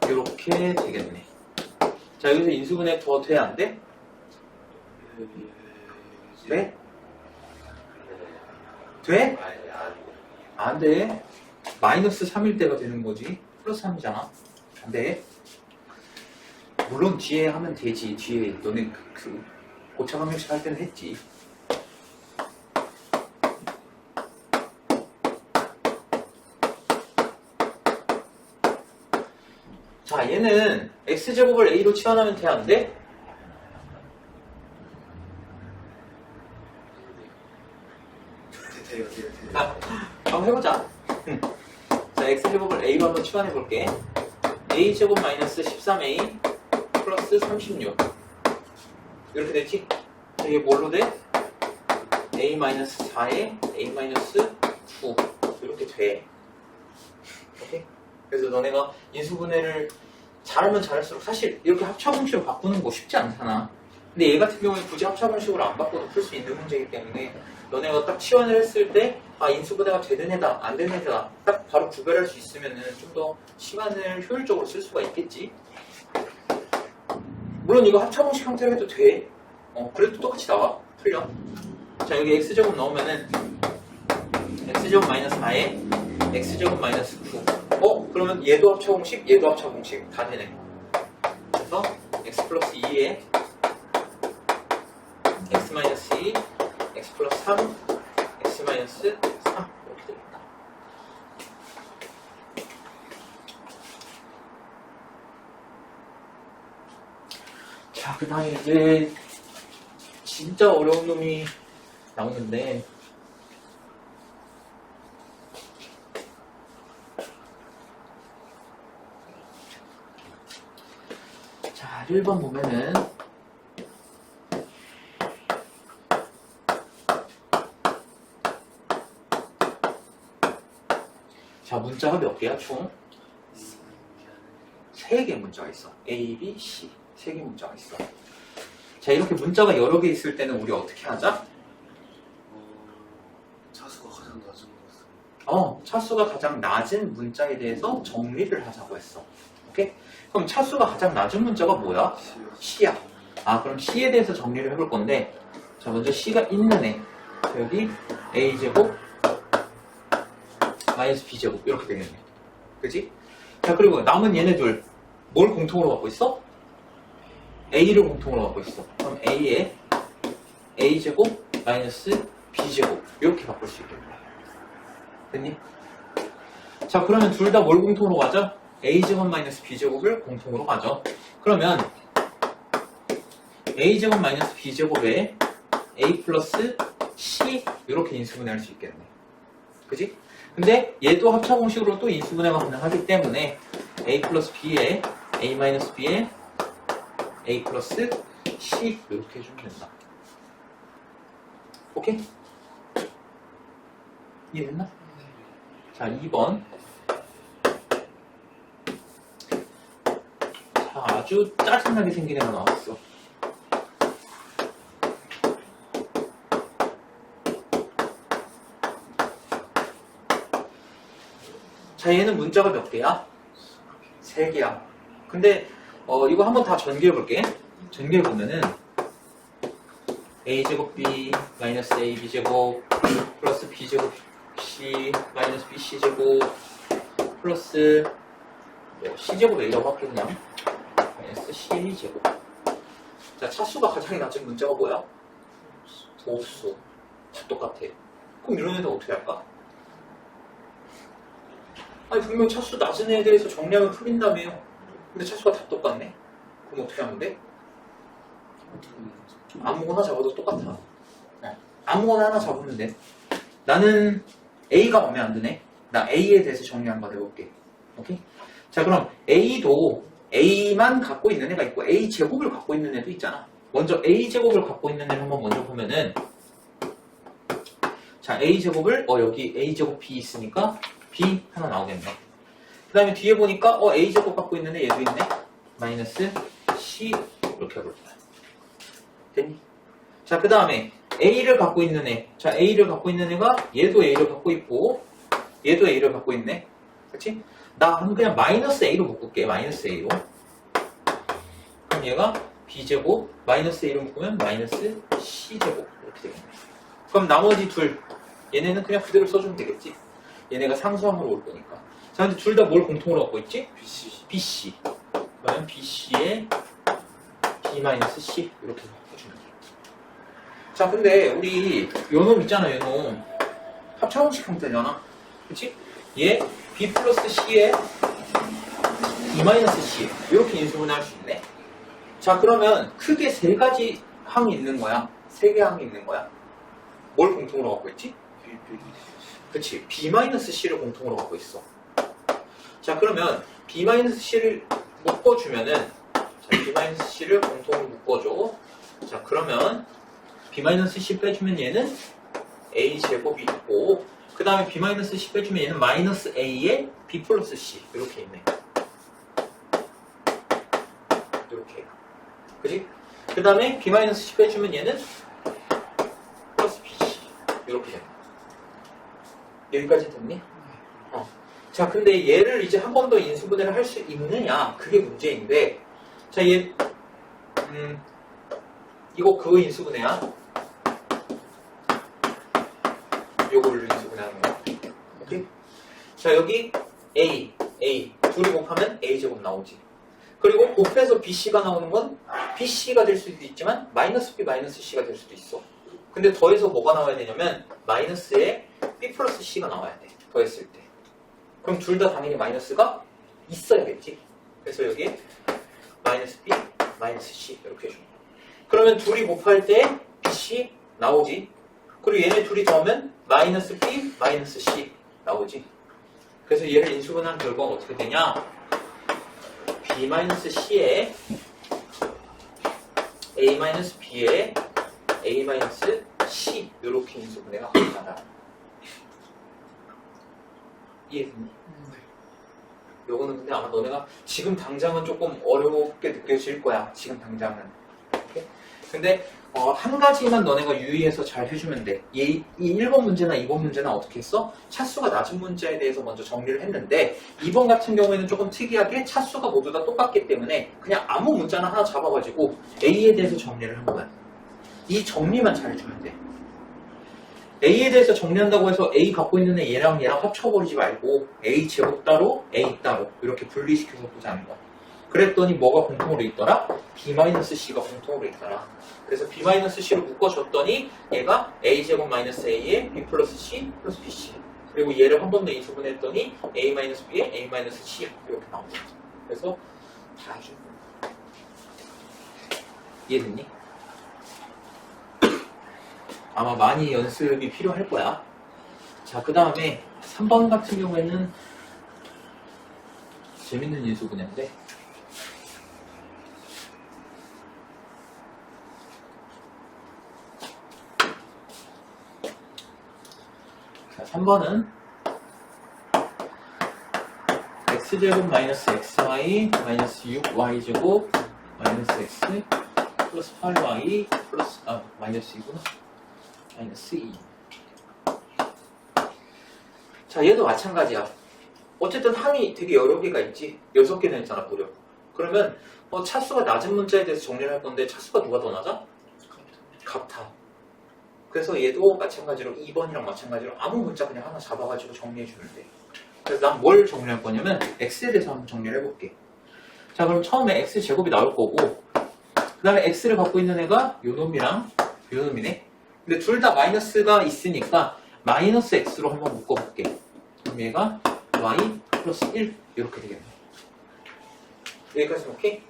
이렇게 되겠네. 자, 여기서 인수분해 더 돼? 안 돼? 돼? 돼? 안 돼. 마이너스 3일 때가 되는 거지. 플러스 3이잖아. 안 돼. 물론 뒤에 하면 되지. 뒤에 너네 그 고차감 형식 할 때는 했지. 자, 얘는 x제곱을 a로 치환하면 돼? 안 돼? 한번 해보자. 자, x제곱을 a로 한번 치환해볼게. a제곱 마이너스 13a 플러스 36 이렇게 되지? 자, 이게 뭘로 돼? a 마이너스 4에 a 마이너스 9 이렇게 돼. 오케이? 그래서 너네가 인수분해를 잘하면 잘할수록 사실 이렇게 합차공식으로 바꾸는 거 쉽지 않잖아. 근데 얘 같은 경우는 굳이 합차공식으로 안 바꿔도 풀 수 있는 문제이기 때문에 너네가 딱 치환을 했을 때 인수분해가 되는 애다 안 되는 애다 딱 바로 구별할 수 있으면은 좀 더 시간을 효율적으로 쓸 수가 있겠지. 물론 이거 합차공식 형태로 해도 돼. 그래도 똑같이 나와. 풀려. 자, 여기 x제곱 넣으면은 x제곱 마이너스 4에 x제곱 마이너스 9. 그러면 얘도 합차공식, 얘도 합차공식 다 되네. 그래서 x 플러스 2에 x-2 x 플러스 3 x 마이너스 3 이렇게 되겠다. 자, 그 다음에 이제 진짜 어려운 놈이 나오는데 자, 1번 보면은 자, 문자가 몇 개야, 총? 3개 문자가 있어. A, B, C. 3개 문자가 있어. 자, 이렇게 문자가 여러 개 있을 때는 우리 어떻게 하자? 차수가 가장 낮은 것은 차수가 가장 낮은 문자에 대해서 정리를 하자고 했어. 오케이? 그럼 차수가 가장 낮은 문자가 뭐야? C야. 그럼 C에 대해서 정리를 해볼 건데, 자, 먼저 C가 있는 애. 자, 여기 A제곱 마이너스 B제곱 이렇게 되겠네. 그치? 자, 그리고 남은 얘네들 뭘 공통으로 갖고 있어? A를 공통으로 갖고 있어. 그럼 A에 A제곱 마이너스 B제곱 이렇게 바꿀 수 있겠네. 됐니? 자, 그러면 둘 다 뭘 공통으로 가죠? A제곱 마이너스 B제곱을 공통으로 가죠. 그러면 A제곱 마이너스 B제곱에 A 플러스 C 이렇게 인수분해할 수 있겠네. 그치? 근데 얘도 합차 공식으로 또 인수분해가 가능하기 때문에 A 플러스 B에 A 마이너스 B에 A 플러스 C 이렇게 해주면 된다. 오케이? 이해됐나? 자, 2번. 자, 아주 짜증나게 생긴 애가 나왔어. 자, 얘는 문자가 몇 개야? 3개야. 근데 이거 한번 다 전개해볼게. 전개해보면은 A제곱 B 마이너스 AB제곱 플러스 B제곱 C 마이너스 BC제곱 플러스 C제곱 A라고 할게 그냥 마이너스 C제곱. 자, 차수가 가장 낮은 문자가 뭐야? 없어. 다 똑같아. 그럼 이런 애들 어떻게 할까? 아니, 분명 차수 낮은 애에 대해서 정리하면 풀린다며요. 근데 차수가 다 똑같네? 그럼 어떻게 하면 돼? 아무거나 잡아도 똑같아. 아무거나 하나 잡으면 돼. 나는 A가 마음에 안 드네. 나 A에 대해서 정리 한번 해볼게. 오케이? 자, 그럼 A도 A만 갖고 있는 애가 있고 A 제곱을 갖고 있는 애도 있잖아. 먼저 A 제곱을 갖고 있는 애를 한번 먼저 보면은, 자, A 제곱을 여기 A 제곱 B 있으니까 B 하나 나오겠네. 그 다음에 뒤에 보니까 A 제곱 갖고 있는 애 얘도 있네. 마이너스 C 이렇게 해볼게요. 됐니? 자, 그 다음에 A를 갖고 있는 애. 자, A를 갖고 있는 애가 얘도 A를 갖고 있고 얘도 A를 갖고 있네. 그치? 나 그냥 마이너스 A로 묶을게. 마이너스 A로. 그럼 얘가 B제곱 마이너스 A로 묶으면 마이너스 C제곱 이렇게 되겠네. 그럼 나머지 둘 얘네는 그냥 그대로 써주면 되겠지. 얘네가 상수함으로 올 거니까. 자, 근데 둘 다 뭘 공통으로 갖고 있지? BC. 그러면 BC에 B-C 이렇게 해주면 돼. 자, 근데 우리 요놈 있잖아, 요놈. 합차공식 형태잖아. 그치? 얘 B 플러스 C에 B-C 이렇게 인수분해할 수 있네. 자, 그러면 크게 3가지 항이 있는 거야. 3개 항이 있는 거야. 뭘 공통으로 갖고 있지? 그치? B-C를 공통으로 갖고 있어. 자, 그러면 B-C를 묶어주면은, 자, B-C를 공통으로 묶어줘. 자, 그러면 B-C 빼주면 얘는 A제곱이 있고, 그 다음에 B-C 빼주면 얘는 마이너스 A에 B 플러스 C. 이렇게 있네. 이렇게. 그치? 그 다음에 B-C 빼주면 얘는 플러스 BC. 이렇게 됩니다. 여기까지 됐니? 자, 근데 얘를 이제 한 번 더 인수분해를 할 수 있느냐? 그게 문제인데, 자, 얘, 이거 그 인수분해야? 요거를 인수분해하는 거야. 오케이? 자, 여기 A 둘이 곱하면 A제곱 나오지. 그리고 곱해서 BC가 나오는 건 BC가 될 수도 있지만 마이너스 B 마이너스 C가 될 수도 있어. 근데 더해서 뭐가 나와야 되냐면 마이너스에 B 플러스 C가 나와야 돼. 더했을 때. 그럼 둘 다 당연히 마이너스가 있어야겠지. 그래서 여기에 마이너스 B 마이너스 C 이렇게 해줍니다. 그러면 둘이 곱할 때 BC 나오지. 그리고 얘네 둘이 더하면 마이너스 B 마이너스 C 나오지. 그래서 얘를 인수분해한 결과가 어떻게 되냐? B 마이너스 C에 A 마이너스 B에 A 마이너스 C 이렇게 인수분해가 가능하다. 이해됐니? 네. 요거는 근데 아마 너네가 지금 당장은 조금 어렵게 느껴질 거야. 지금 당장은. 오케이? 근데 한 가지만 너네가 유의해서 잘 해주면 돼. 이 1번 문제나 2번 문제나 어떻게 했어? 차수가 낮은 문자에 대해서 먼저 정리를 했는데 2번 같은 경우에는 조금 특이하게 차수가 모두 다 똑같기 때문에 그냥 아무 문자나 하나 잡아가지고 A에 대해서 정리를 한 거야. 이 정리만 잘 해주면 돼. A에 대해서 정리한다고 해서 A 갖고 있는 애 얘랑 합쳐버리지 말고 A 제곱 따로 A 따로 이렇게 분리시켜서 보자는 거야. 그랬더니 뭐가 공통으로 있더라? B-C가 공통으로 있더라. 그래서 B-C로 묶어줬더니 얘가 A제곱 마이너스 A에 B 플러스 C 플러스 BC. 그리고 얘를 한 번 더 인수분해했더니 A-B에 A-C 이렇게 나옵니다. 그래서 다 해준 거야. 이해됐니? 아마 많이 연습이 필요할 거야. 자, 그 다음에 3번 같은 경우에는 재밌는 인수분해인데 자, 3번은 x제곱 마이너스 xy 마이너스 6y제곱 마이너스 x 플러스 8y 플러스 마이너스 2구나 마이너스 2. 자, 얘도 마찬가지야. 어쨌든 항이 되게 여러 개가 있지. 6개나 있잖아, 무려. 그러면 차수가 낮은 문자에 대해서 정리를 할 건데 차수가 누가 더 낮아? 같아. 그래서 얘도 마찬가지로 2번이랑 마찬가지로 아무 문자 그냥 하나 잡아가지고 정리해주면 돼. 그래서 난 뭘 정리할 거냐면 x에 대해서 한번 정리를 해볼게. 자, 그럼 처음에 x제곱이 나올 거고 그 다음에 x를 갖고 있는 애가 요 놈이랑 요 놈이네. 근데 둘 다 마이너스가 있으니까 마이너스 x로 한번 묶어볼게. 그럼 얘가 y 플러스 1 이렇게 되겠네. 여기까지 오케이?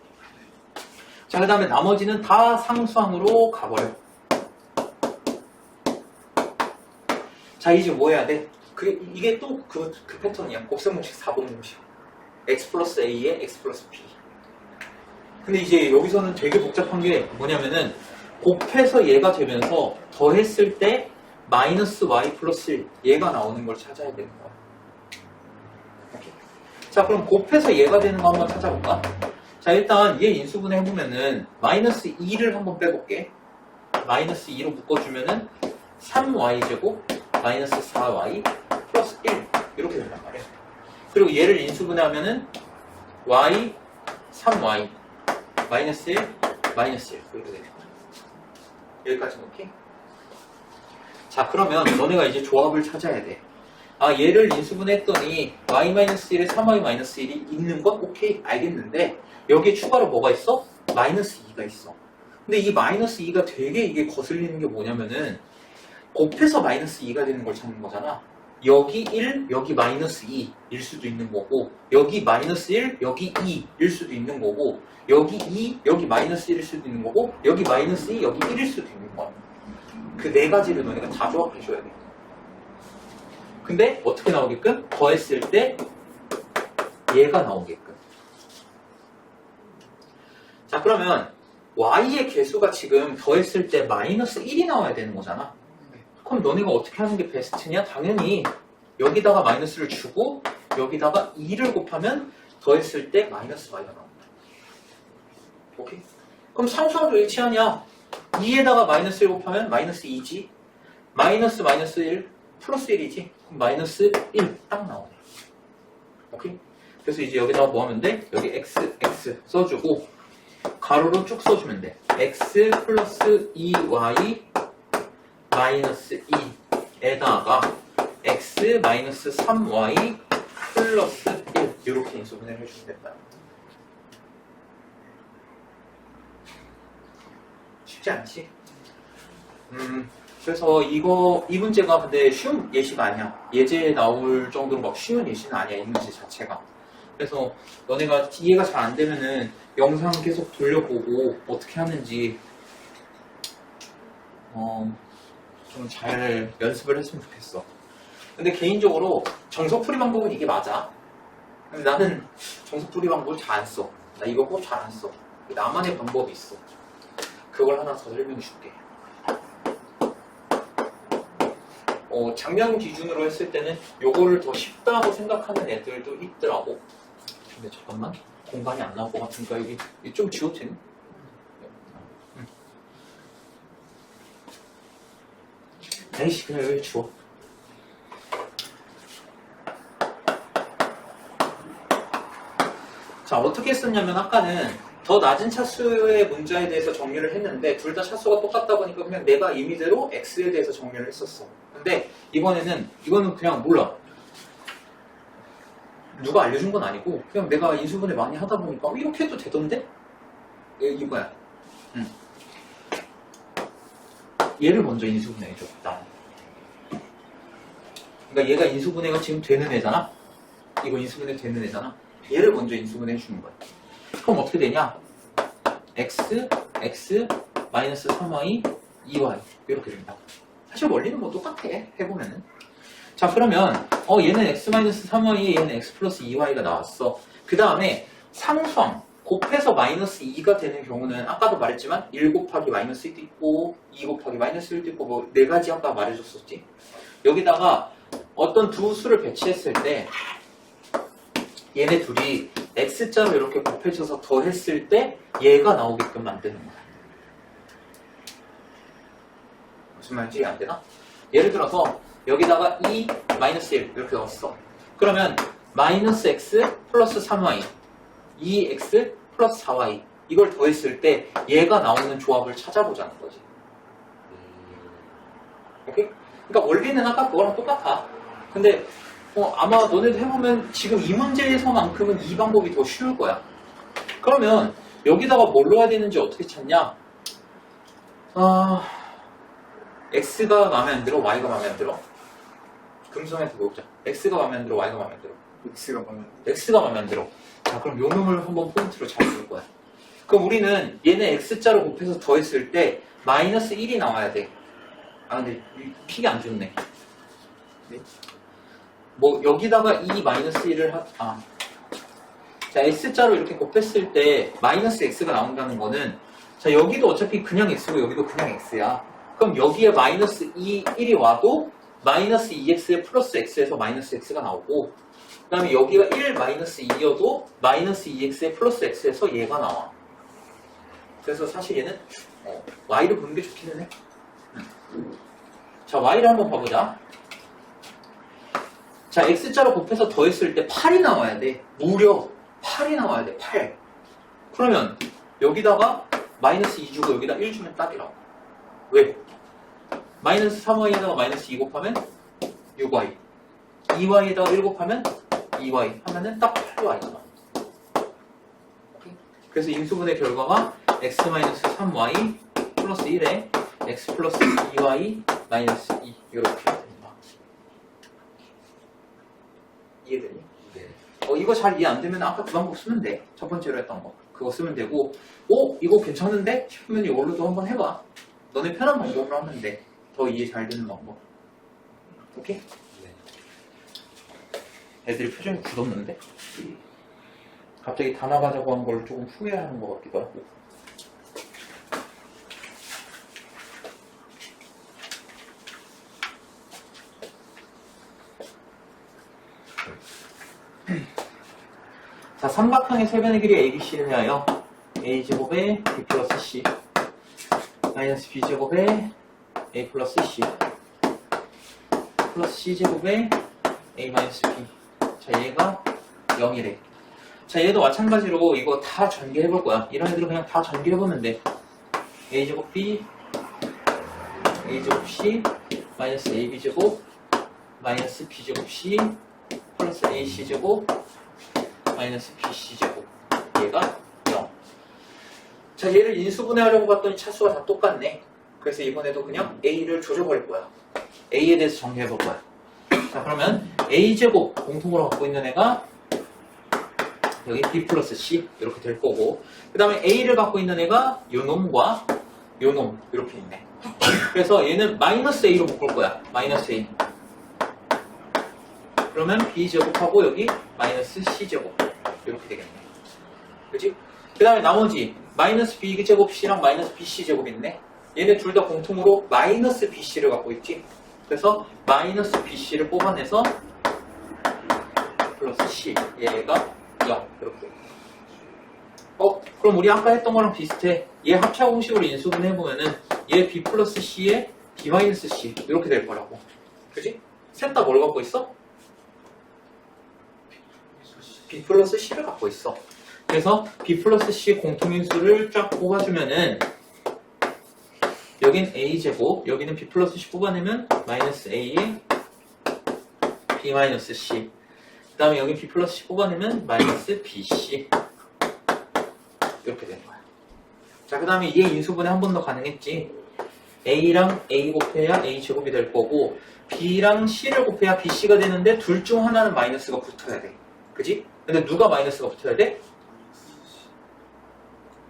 자, 그 다음에 나머지는 다 상수항으로 가버려. 자, 이제 뭐 해야 돼? 이게 또 그 패턴이야. 곱셈공식 4번 공식. x 플러스 a에 x 플러스 b. 근데 이제 여기서는 되게 복잡한 게 뭐냐면은 곱해서 얘가 되면서 더했을 때 마이너스 y 플러스 1 얘가 나오는 걸 찾아야 되는 거야. 오케이. 자, 그럼 곱해서 얘가 되는 거 한번 찾아볼까? 자, 일단 얘 인수분해 해보면은 마이너스 2를 한번 빼볼게. 마이너스 2로 묶어주면은 3y제곱 마이너스 4y 플러스 1 이렇게 된단 말이야. 그리고 얘를 인수분해하면은 y 3y 마이너스 1 마이너스 1 이렇게 되는 거야. 여기까지 오케이? 자, 그러면 너네가 이제 조합을 찾아야 돼. 아, 얘를 인수분해했더니 y-1에 3y-1이 있는 건 오케이 알겠는데 여기에 추가로 뭐가 있어? 마이너스 2가 있어. 근데 이 마이너스 2가 되게 이게 거슬리는 게 뭐냐면은 곱해서 마이너스 2가 되는 걸 찾는 거잖아. 여기 1, 여기 마이너스 2일 수도 있는 거고 여기 마이너스 1, 여기 2일 수도 있는 거고 여기 2, 여기 마이너스 1일 수도 있는 거고 여기 마이너스 2, 여기 1일 수도 있는 거야. 그 네 가지를 너네가 다 조합해줘야 돼. 근데 어떻게 나오게끔? 더했을 때 얘가 나오게끔. 자, 그러면 y의 개수가 지금 더했을 때 마이너스 1이 나와야 되는 거잖아. 그럼 너네가 어떻게 하는 게 베스트냐? 당연히 여기다가 마이너스를 주고 여기다가 2를 곱하면 더했을 때 마이너스 y가 나옵니다. 오케이? 그럼 상수항도 일치하냐? 2에다가 마이너스 1 곱하면 마이너스 2지. 마이너스 마이너스 1 플러스 1이지. 그럼 마이너스 1 딱 나오네. 오케이? 그래서 이제 여기다가 뭐 하면 돼? 여기 x 써주고 가로로 쭉 써주면 돼. x 플러스 2y 마이너스 2에다가 x 마이너스 3y 플러스 1 이렇게 인수분해를 해주면 된다. 쉽지 않지. 그래서 이 문제가 근데 쉬운 예시가 아니야. 예제에 나올 정도로 막 쉬운 예시는 아니야, 이 문제 자체가. 그래서 너네가 이해가 잘 안 되면은 영상 계속 돌려보고 어떻게 하는지 좀 잘 연습을 했으면 좋겠어. 근데 개인적으로 정석풀이 방법은 이게 맞아. 근데 나는 정석풀이 방법을 잘 안 써. 나 이거 꼭 잘 안 써. 나만의 방법이 있어. 그걸 하나 더 설명해 줄게. 작년 기준으로 했을 때는 요거를 더 쉽다고 생각하는 애들도 있더라고. 근데 잠깐만, 공간이 안 나올 것 같으니까 여기 좀 지워도 되나? 에이씨, 그냥 여기 지워. 자, 어떻게 했었냐면 아까는 더 낮은 차수의 문자에 대해서 정리를 했는데 둘 다 차수가 똑같다 보니까 그냥 내가 임의대로 x에 대해서 정리를 했었어. 근데 이거는 그냥 몰라. 누가 알려준 건 아니고 그냥 내가 인수분해 많이 하다 보니까 이렇게 해도 되던데? 이거야. 얘를 먼저 인수분해해줘. 나. 그러니까 얘가 인수분해가 지금 되는 애잖아? 이거 인수분해 되는 애잖아? 얘를 먼저 인수분해 해주는 거야. 그럼 어떻게 되냐? x, 마이너스 3y, 2y 이렇게 됩니다. 사실 원리는 뭐 똑같아. 해보면은. 자, 그러면 얘는 x 마이너스 3y, 얘는 x 플러스 2y가 나왔어. 그 다음에 상수항 곱해서 마이너스 2가 되는 경우는 아까도 말했지만 1 곱하기 마이너스 1도 있고 2 곱하기 마이너스 1도 있고 뭐 4가지 아까 말해줬었지. 여기다가 어떤 두 수를 배치했을 때 얘네 둘이 x자로 이렇게 곱해져서 더했을 때 얘가 나오게끔 만드는 거야. 무슨 말인지 이해 안 되나? 예를 들어서 여기다가 2, 마이너스 1 이렇게 넣었어. 그러면 마이너스 x 플러스 3y 2x 플러스 4y 이걸 더했을 때 얘가 나오는 조합을 찾아보자는 거지. 오케이? 그러니까 원리는 아까 그거랑 똑같아. 근데 아마 너네도 해보면 지금 이 문제에서만큼은 이 방법이 더 쉬울 거야. 그러면 여기다가 뭘 넣어야 되는지 어떻게 찾냐? x가 마음에 안 들어? y가 마음에 안 들어? 금성한테 물어보자. x가 마음에 안 들어? y가 마음에 안 들어? x가 마음에 안 들어. 자, 그럼 요 놈을 한번 포인트로 잡을 거야. 그럼 우리는 얘네 x자로 곱해서 더했을 때 마이너스 1이 나와야 돼. 근데 픽이 안 좋네. 네? 뭐 여기다가 2 마이너스 1을 자, x자로 이렇게 곱했을 때 마이너스 x가 나온다는 거는 자, 여기도 어차피 그냥 x고 여기도 그냥 x야. 그럼 여기에 마이너스 1이 와도 마이너스 2x에 플러스 x에서 마이너스 x가 나오고 그 다음에 여기가 1 마이너스 2여도 마이너스 2x에 플러스 x에서 얘가 나와. 그래서 사실 얘는 y를 보는 게 좋기는 해. 자, y를 한번 봐보자. 자, x자로 곱해서 더했을 때 8이 나와야 돼. 무려 8이 나와야 돼. 8. 그러면 여기다가 마이너스 2 주고 여기다 1 주면 딱이라고. 왜? 마이너스 3y에다가 마이너스 2 곱하면 6y 2y에다가 1 곱하면 2y 하면은 딱 8y가 나와. 그래서 인수분의 결과가 x-3y 플러스 1에 x 플러스 2y 마이너스 2 이렇게 됩니다. 이해되니? 네. 이거 잘 이해 안 되면 아까 그 방법 쓰면 돼. 첫 번째로 했던 거. 그거 쓰면 되고 이거 괜찮은데? 싶으면 이걸로도 한번 해봐. 너네 편한 방법으로 하면 돼. 더 이해 잘 되는 방법. 오케이? 네. 애들이 표정이 굳었는데? 갑자기 다 나가자고 한 걸 조금 후회하는 것 같기도 하고. 자, 삼각형의 세변의 길이 ABC를 하여 A제곱에 B 플러스 C 마이너스 B제곱에 A 플러스 C 플러스 C제곱에 A 마이너스 B. 자, 얘가 0이래. 자, 얘도 마찬가지로 이거 다 전개해볼 거야. 이런 애들은 그냥 다 전개해보면 돼. A제곱 B A제곱 C 마이너스 AB제곱 마이너스 B제곱 C 플러스 AC제곱 마이너스 BC제곱 얘가 0. 자, 얘를 인수분해하려고 봤더니 차수가 다 똑같네. 그래서 이번에도 그냥 A를 조져버릴 거야. A에 대해서 정리해볼 거야. 자, 그러면 A제곱 공통으로 갖고 있는 애가 여기 B 플러스 C 이렇게 될 거고, 그 다음에 A를 갖고 있는 애가 요 놈과 요 놈 이렇게 있네. 그래서 얘는 마이너스 A로 묶을 거야. 마이너스 A. 그러면 B제곱하고 여기 마이너스 C제곱 이렇게 되겠네. 그치? 그 다음에 나머지 마이너스 B제곱 C랑 마이너스 BC제곱 있네. 얘네 둘 다 공통으로 마이너스 BC를 갖고 있지. 그래서 마이너스 BC를 뽑아내서 플러스 C 얘가 0 이렇게. 그럼 우리 아까 했던 거랑 비슷해. 얘 합차 공식으로 인수분해 해보면은 얘 B 플러스 C에 B 마이너스 C 이렇게 될 거라고. 그지? 셋 다 뭘 갖고 있어? B 플러스 C를 갖고 있어. 그래서 B 플러스 C 공통인수를 쫙 뽑아주면은 여긴 A제곱, 여기는 B 플러스 C 뽑아내면 마이너스 A에 B 마이너스 C. 그 다음에 여기 B 플러스 C 뽑아내면 마이너스 BC. 이렇게 되는 거야. 자, 그 다음에 얘 인수분해 한 번 더 가능했지. A랑 A 곱해야 A제곱이 될 거고, B랑 C를 곱해야 BC가 되는데 둘 중 하나는 마이너스가 붙어야 돼. 그지? 근데 누가 마이너스가 붙어야 돼?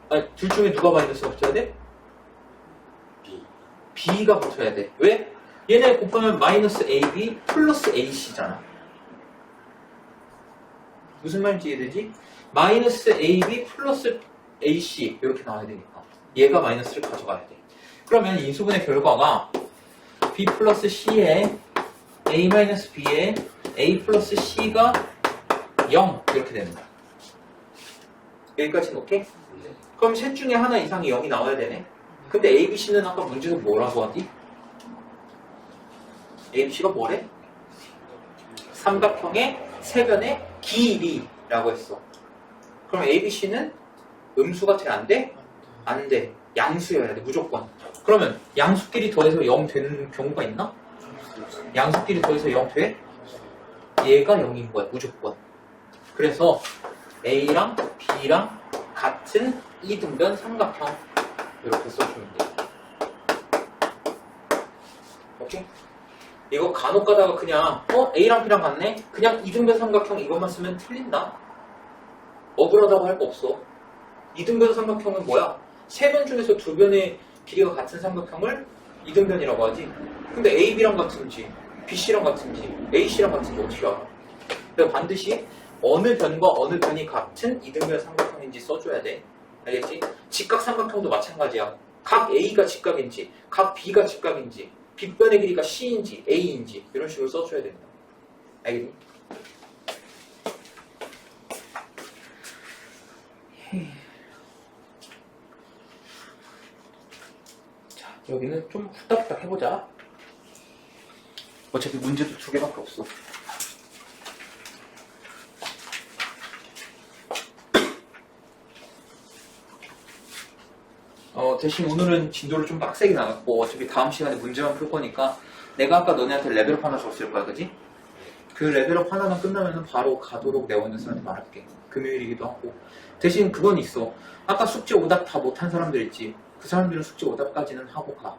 아니, 둘 중에 누가 마이너스가 붙어야 돼? B가 붙어야 돼. 왜? 얘네 곱하면 마이너스 AB 플러스 AC잖아. 무슨 말인지 이해되지? 마이너스 AB 플러스 AC 이렇게 나와야 되니까 얘가 마이너스를 가져가야 돼. 그러면 인수분해 결과가 B 플러스 C에 A 마이너스 B에 A 플러스 C가 0 이렇게 되는 거야. 여기까지는 오케이? 그럼 셋 중에 하나 이상이 0이 나와야 되네. 근데 ABC는 아까 문제에서 뭐라고 하지? ABC가 뭐래? 삼각형의 세변의 길이라고 했어. 그럼 ABC는 음수가 돼? 안 돼? 안 돼. 양수여야 돼. 무조건. 그러면 양수끼리 더해서 0 되는 경우가 있나? 양수끼리 더해서 0 돼? 얘가 0인 거야. 무조건. 그래서 A랑 B랑 같은 이등변 삼각형 이렇게 써주면 돼. 오케이? 이거 간혹 가다가 그냥 A랑 B랑 같네? 그냥 이등변 삼각형 이것만 쓰면 틀린다. 억울하다고 할 거 없어. 이등변 삼각형은 뭐야? 세 변 중에서 두 변의 길이가 같은 삼각형을 이등변이라고 하지. 근데 AB랑 같은지 BC랑 같은지 AC랑 같은지 어떻게 알아? 그래서 반드시 어느 변과 어느 변이 같은 이등변 삼각형인지 써줘야 돼. 알겠지? 직각 삼각형도 마찬가지야. 각 A가 직각인지 각 B가 직각인지 빗변의 길이가 C인지 A인지 이런 식으로 써줘야 된다. 알겠니? 자, 여기는 좀 후딱후딱 해보자. 어차피 문제도 두 개밖에 없어. 대신 오늘은 진도를 좀 빡세게 나갔고 어차피 다음 시간에 문제만 풀 거니까 내가 아까 너네한테 레벨업 하나 줬을 거야, 그지? 그 레벨업 하나만 끝나면 바로 가도록 내가 원장님한테 말할게. 금요일이기도 하고. 대신 그건 있어. 아까 숙제 오답 다 못한 사람들 있지. 그 사람들은 숙제 오답까지는 하고 가.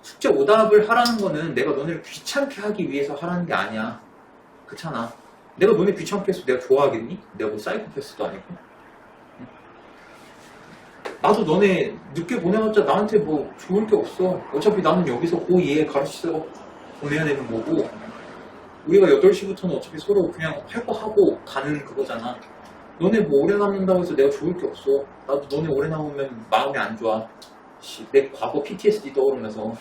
숙제 오답을 하라는 거는 내가 너네를 귀찮게 하기 위해서 하라는 게 아니야. 그렇잖아. 내가 너네 귀찮게 해서 내가 좋아하겠니? 내가 뭐 사이코패스도 아니고. 나도 너네 늦게 보내봤자 나한테 뭐 좋을 게 없어. 어차피 나는 여기서 고2에 가르치다가 보내야 되는 거고, 우리가 8시부터는 어차피 서로 그냥 할 거 하고 가는 그거잖아. 너네 뭐 오래 남는다고 해서 내가 좋을 게 없어. 나도 너네 오래 남으면 마음이 안 좋아. 내 과거 PTSD 떠오르면서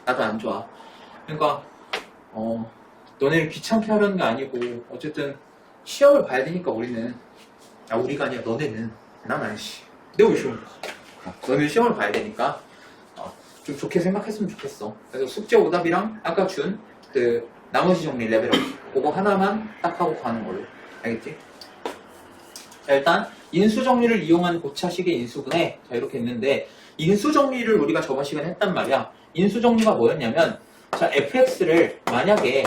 나도 안 좋아. 그러니까 너네를 귀찮게 하려는 게 아니고 어쨌든 시험을 봐야 되니까 우리는, 우리가 아니야 너네는, 난 아니지. 내가 왜 시험을 봐? 너는 시험을 봐야 되니까 좀 좋게 생각했으면 좋겠어. 그래서 숙제 오답이랑 아까 준 그 나머지 정리 레벨업 그거 하나만 딱 하고 가는 걸로. 알겠지? 자, 일단 인수 정리를 이용한 고차식의 인수분해, 자 이렇게 했는데, 인수 정리를 우리가 저번 시간에 했단 말이야. 인수 정리가 뭐였냐면, 자 fx를 만약에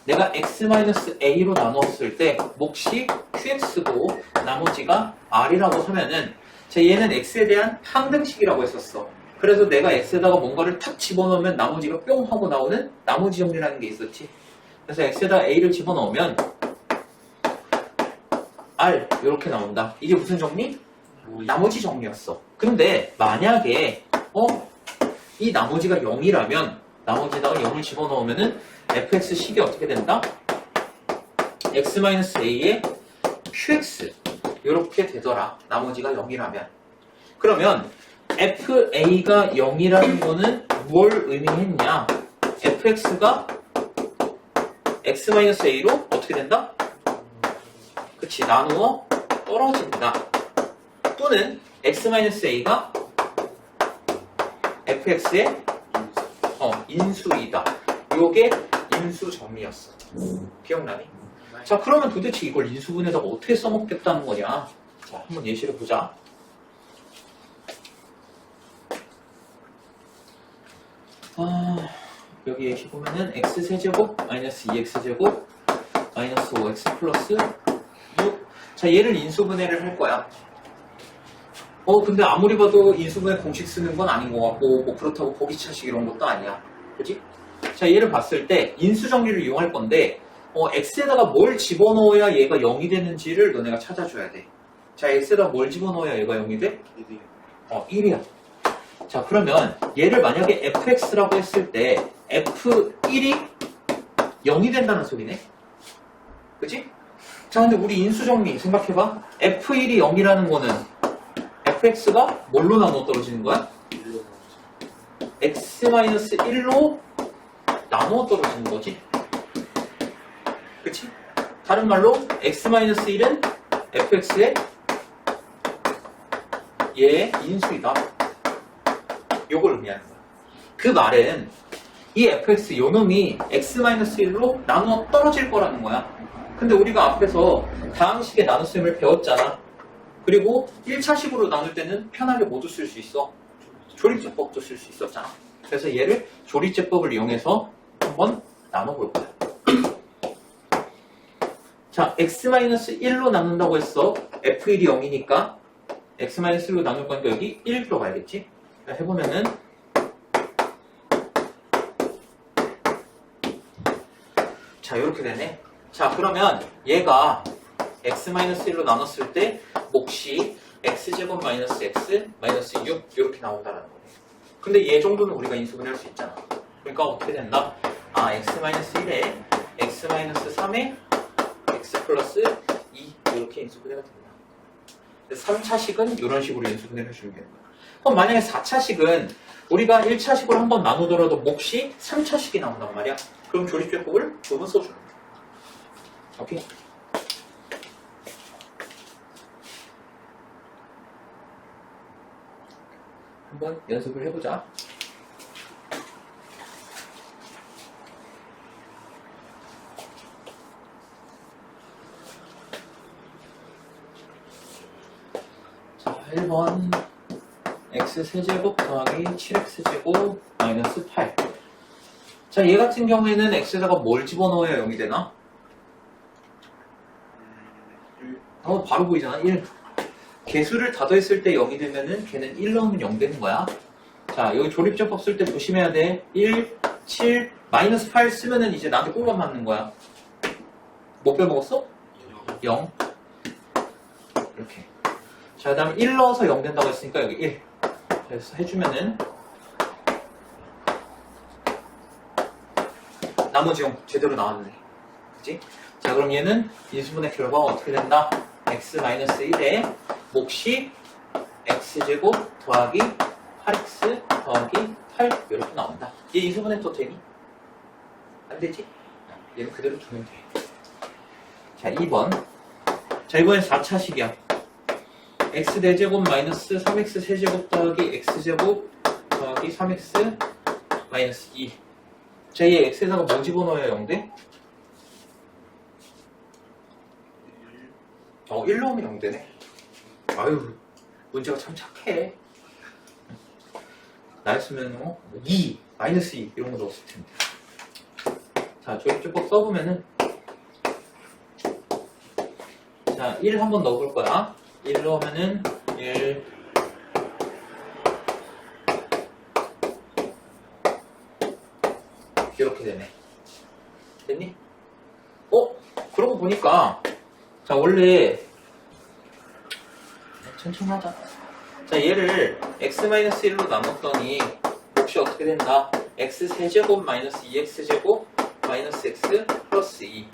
내가 x-a로 나누었을 때 몫이 qx고 나머지가 r이라고 하면은, 자, 얘는 x에 대한 항등식이라고 했었어. 그래서 내가 x에다가 뭔가를 탁 집어넣으면 나머지가 뿅 하고 나오는 나머지 정리라는 게 있었지. 그래서 x에다가 a를 집어넣으면 r 이렇게 나온다. 이게 무슨 정리? 나머지 정리였어. 근데 만약에 이 나머지가 0이라면 나머지에다가 0을 집어넣으면은 fx식이 어떻게 된다? x-a의 qx 이렇게 되더라. 나머지가 0이라면. 그러면 fa가 0이라는 거는 뭘 의미했냐? fx가 x-a로 어떻게 된다? 그치, 나누어 떨어진다. 또는 x-a가 fx의 인수이다. 요게 인수 정리였어. 기억나니? 자, 그러면 도대체 이걸 인수분해에다가 어떻게 써먹겠다는 거냐? 자, 한번 예시를 보자. 여기 예시 보면은 x세제곱 마이너스 2x제곱 마이너스 5x 플러스 6. 자, 얘를 인수분해를 할 거야. 근데 아무리 봐도 인수분해 공식 쓰는 건 아닌 것 같고, 뭐 그렇다고 보기차식 이런 것도 아니야. 그치? 자, 얘를 봤을 때 인수정리를 이용할 건데, x에다가 뭘 집어넣어야 얘가 0이 되는지를 너네가 찾아줘야 돼. 자, x에다가 뭘 집어넣어야 얘가 0이 돼? 1이야. 자, 그러면 얘를 만약에 fx라고 했을 때 f1이 0이 된다는 소리네? 그치? 자, 근데 우리 인수정리 생각해봐. f1이 0이라는 거는 fx가 뭘로 나눠 떨어지는 거야? x-1로 나눠 떨어지는 거지. 그치? 다른 말로 x-1은 fx의 얘의 인수이다. 요걸 의미하는 거야. 그 말은 이 fx 요놈이 x-1로 나눠 떨어질 거라는 거야. 근데 우리가 앞에서 다항식의 나눗셈을 배웠잖아. 그리고 1차식으로 나눌 때는 편하게 모두 쓸 수 있어. 조립제법도 쓸 수 있었잖아. 그래서 얘를 조립제법을 이용해서 한번 나눠볼 거야. 자, x-1로 나눈다고 했어. f1이 0이니까 x-1로 나눌 거니까 여기 1 들어가야겠지? 해보면은 자, 이렇게 되네. 자, 그러면 얘가 x-1로 나눴을 때 몫이 x제곱 마이너스 x 마이너스 6 이렇게 나온다는 거네. 근데 얘 정도는 우리가 인수분해할 수 있잖아. 그러니까 어떻게 된다? x-1에 x-3에 x 플러스 2 이렇게 인수분해가 된다. 3차식은 이런 식으로 인수분해를 해주면 되는 거야. 그럼 만약에 4차식은 우리가 1차식으로 한번 나누더라도 몫이 3차식이 나온단 말이야. 그럼 조립제법을 두 번 써주는 거야. 오케이? 한번 연습을 해보자. 자, 1번 x세제곱 더하기 7x제곱 마이너스 8. 자, 얘 같은 경우에는 x에다가 뭘 집어넣어야 0이 되나? 바로 보이잖아. 1. 개수를 다 더했을 때 0이 되면은 걔는 1 넣으면 0 되는 거야. 자, 여기 조립제법 쓸 때 조심해야 돼. 1, 7, 마이너스 8 쓰면은 이제 나한테 꿀밤 맞는 거야. 뭐 빼먹었어? 0. 이렇게. 자, 그 다음에 1 넣어서 0 된다고 했으니까 여기 1. 그래서 해주면은 나머지 0 제대로 나왔네. 그치? 자, 그럼 얘는 인수분해 결과가 어떻게 된다? x-1에 몫이 x제곱 더하기 8x 더하기 8 이렇게 나온다. 얘 인수분해 또 되니? 안 되지? 얘는 그대로 두면 돼. 자, 2번. 자, 이번엔 4차식이야. x4제곱 마이너스 3x 세제곱 더하기 x제곱 더하기 3x 마이너스 2. 자, 얘 x에다가 뭐 집어넣어야 0 돼? 1 넣으면 0 되네. 아유, 문제가 참 착해. 나였으면 2, 마이너스 2 이런 거 넣었을 텐데. 자, 조립제법 써보면은 자, 1 한번 넣어볼 거야. 1 넣으면은 1, 이렇게 되네. 됐니? 그러고 보니까 자 원래 천천히 하자. 자 얘를 x-1로 나눴더니 몫이 어떻게 된다? x 세제곱 마이너스 2x제곱 마이너스 x 플러스 2.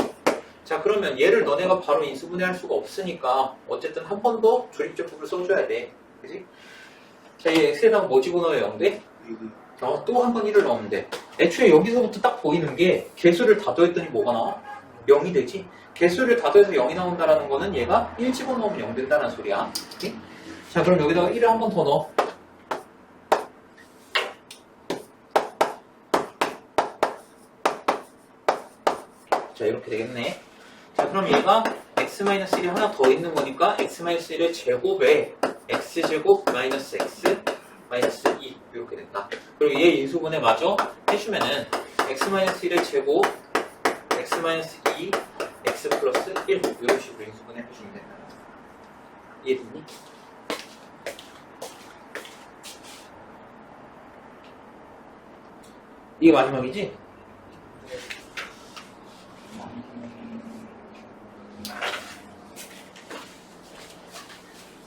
자 그러면 얘를 너네가 바로 인수분해할 수가 없으니까 어쨌든 한 번 더 조립제법을 써줘야 돼. 그지? 자 얘 x에다가 뭐 집어넣어야 0돼? 또 한 번 1을 넣으면 돼. 애초에 여기서부터 딱 보이는 게 개수를 다 더했더니 뭐가 나와? 0이 되지? 개수를 다 더해서 0이 나온다는 거는 얘가 1 집어넣으면 0 된다는 소리야. 오케이? 자 그럼 여기다가 1을 한 번 더 넣어. 자 이렇게 되겠네. 자 그럼 얘가 x-1이 하나 더 있는 거니까 x-1의 제곱에 x제곱 마이너스 x 마이너스 2 이렇게 된다. 그리고 얘 인수분해 마저 해주면은 x-1의 제곱 x-2 x 플러스 1 이런 식으로 인수분해 해주면 된다. 이해됐니? 이게 마지막이지?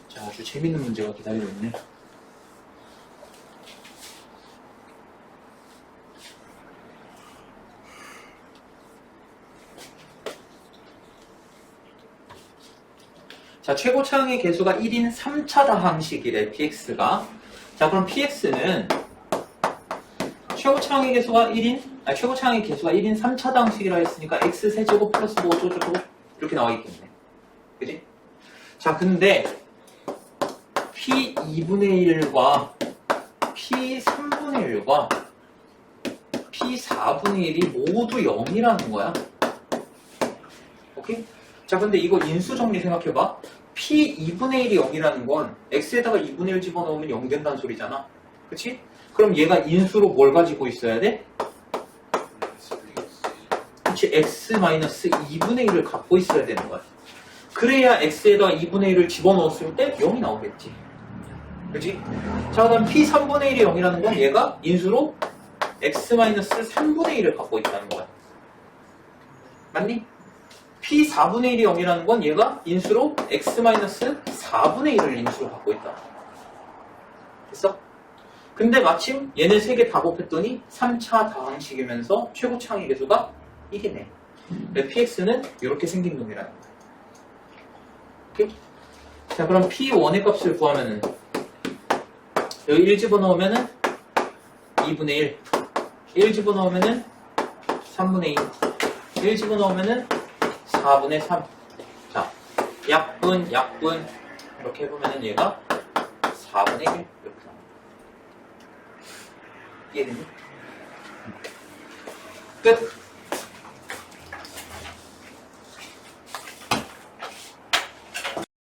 자, 아주 재밌는 문제가 기다리고 있네. 자, 최고차항의 개수가 1인 3차 다항식이래, px가. 자, 그럼 px는 최고차항의 개수가 1인 3차 다항식이라 했으니까 x 세제곱 플러스 뭐 어쩌고저쩌고 이렇게 나와있겠네. 그지? 자, 근데 p 2분의 1과 p 3분의 1과 p 4분의 1이 모두 0이라는 거야. 오케이? 자, 근데 이거 인수 정리 생각해봐. p 2분의 1이 0이라는 건 x에다가 2분의 1 집어넣으면 0 된다는 소리잖아. 그치? 그럼 얘가 인수로 뭘 가지고 있어야 돼? 그치? x-2분의 1을 갖고 있어야 되는 거야. 그래야 x에다가 2분의 1을 집어넣었을 때 0이 나오겠지. 그치? 자, 그다음 p 3분의 1이 0이라는 건 얘가 인수로 x-3분의 1을 갖고 있다는 거야. 맞니? p 4분의 1이 0이라는 건 얘가 인수로 x-4분의 1을 인수로 갖고 있다. 됐어? 근데 마침 얘네 세 개 다 곱했더니 3차 다항식이면서 최고차항의 개수가 이게네. px는 이렇게 생긴 놈이라는 거야. 오케이? 자, 그럼 p1의 값을 구하면은 여기 1 집어넣으면은 2분의 1, 1 집어넣으면은 3분의 2, 1 집어넣으면은 4분의 3. 자, 약분 이렇게 해보면은 얘가 4분의 1 이렇게 나옵니다. 이해되니? 끝!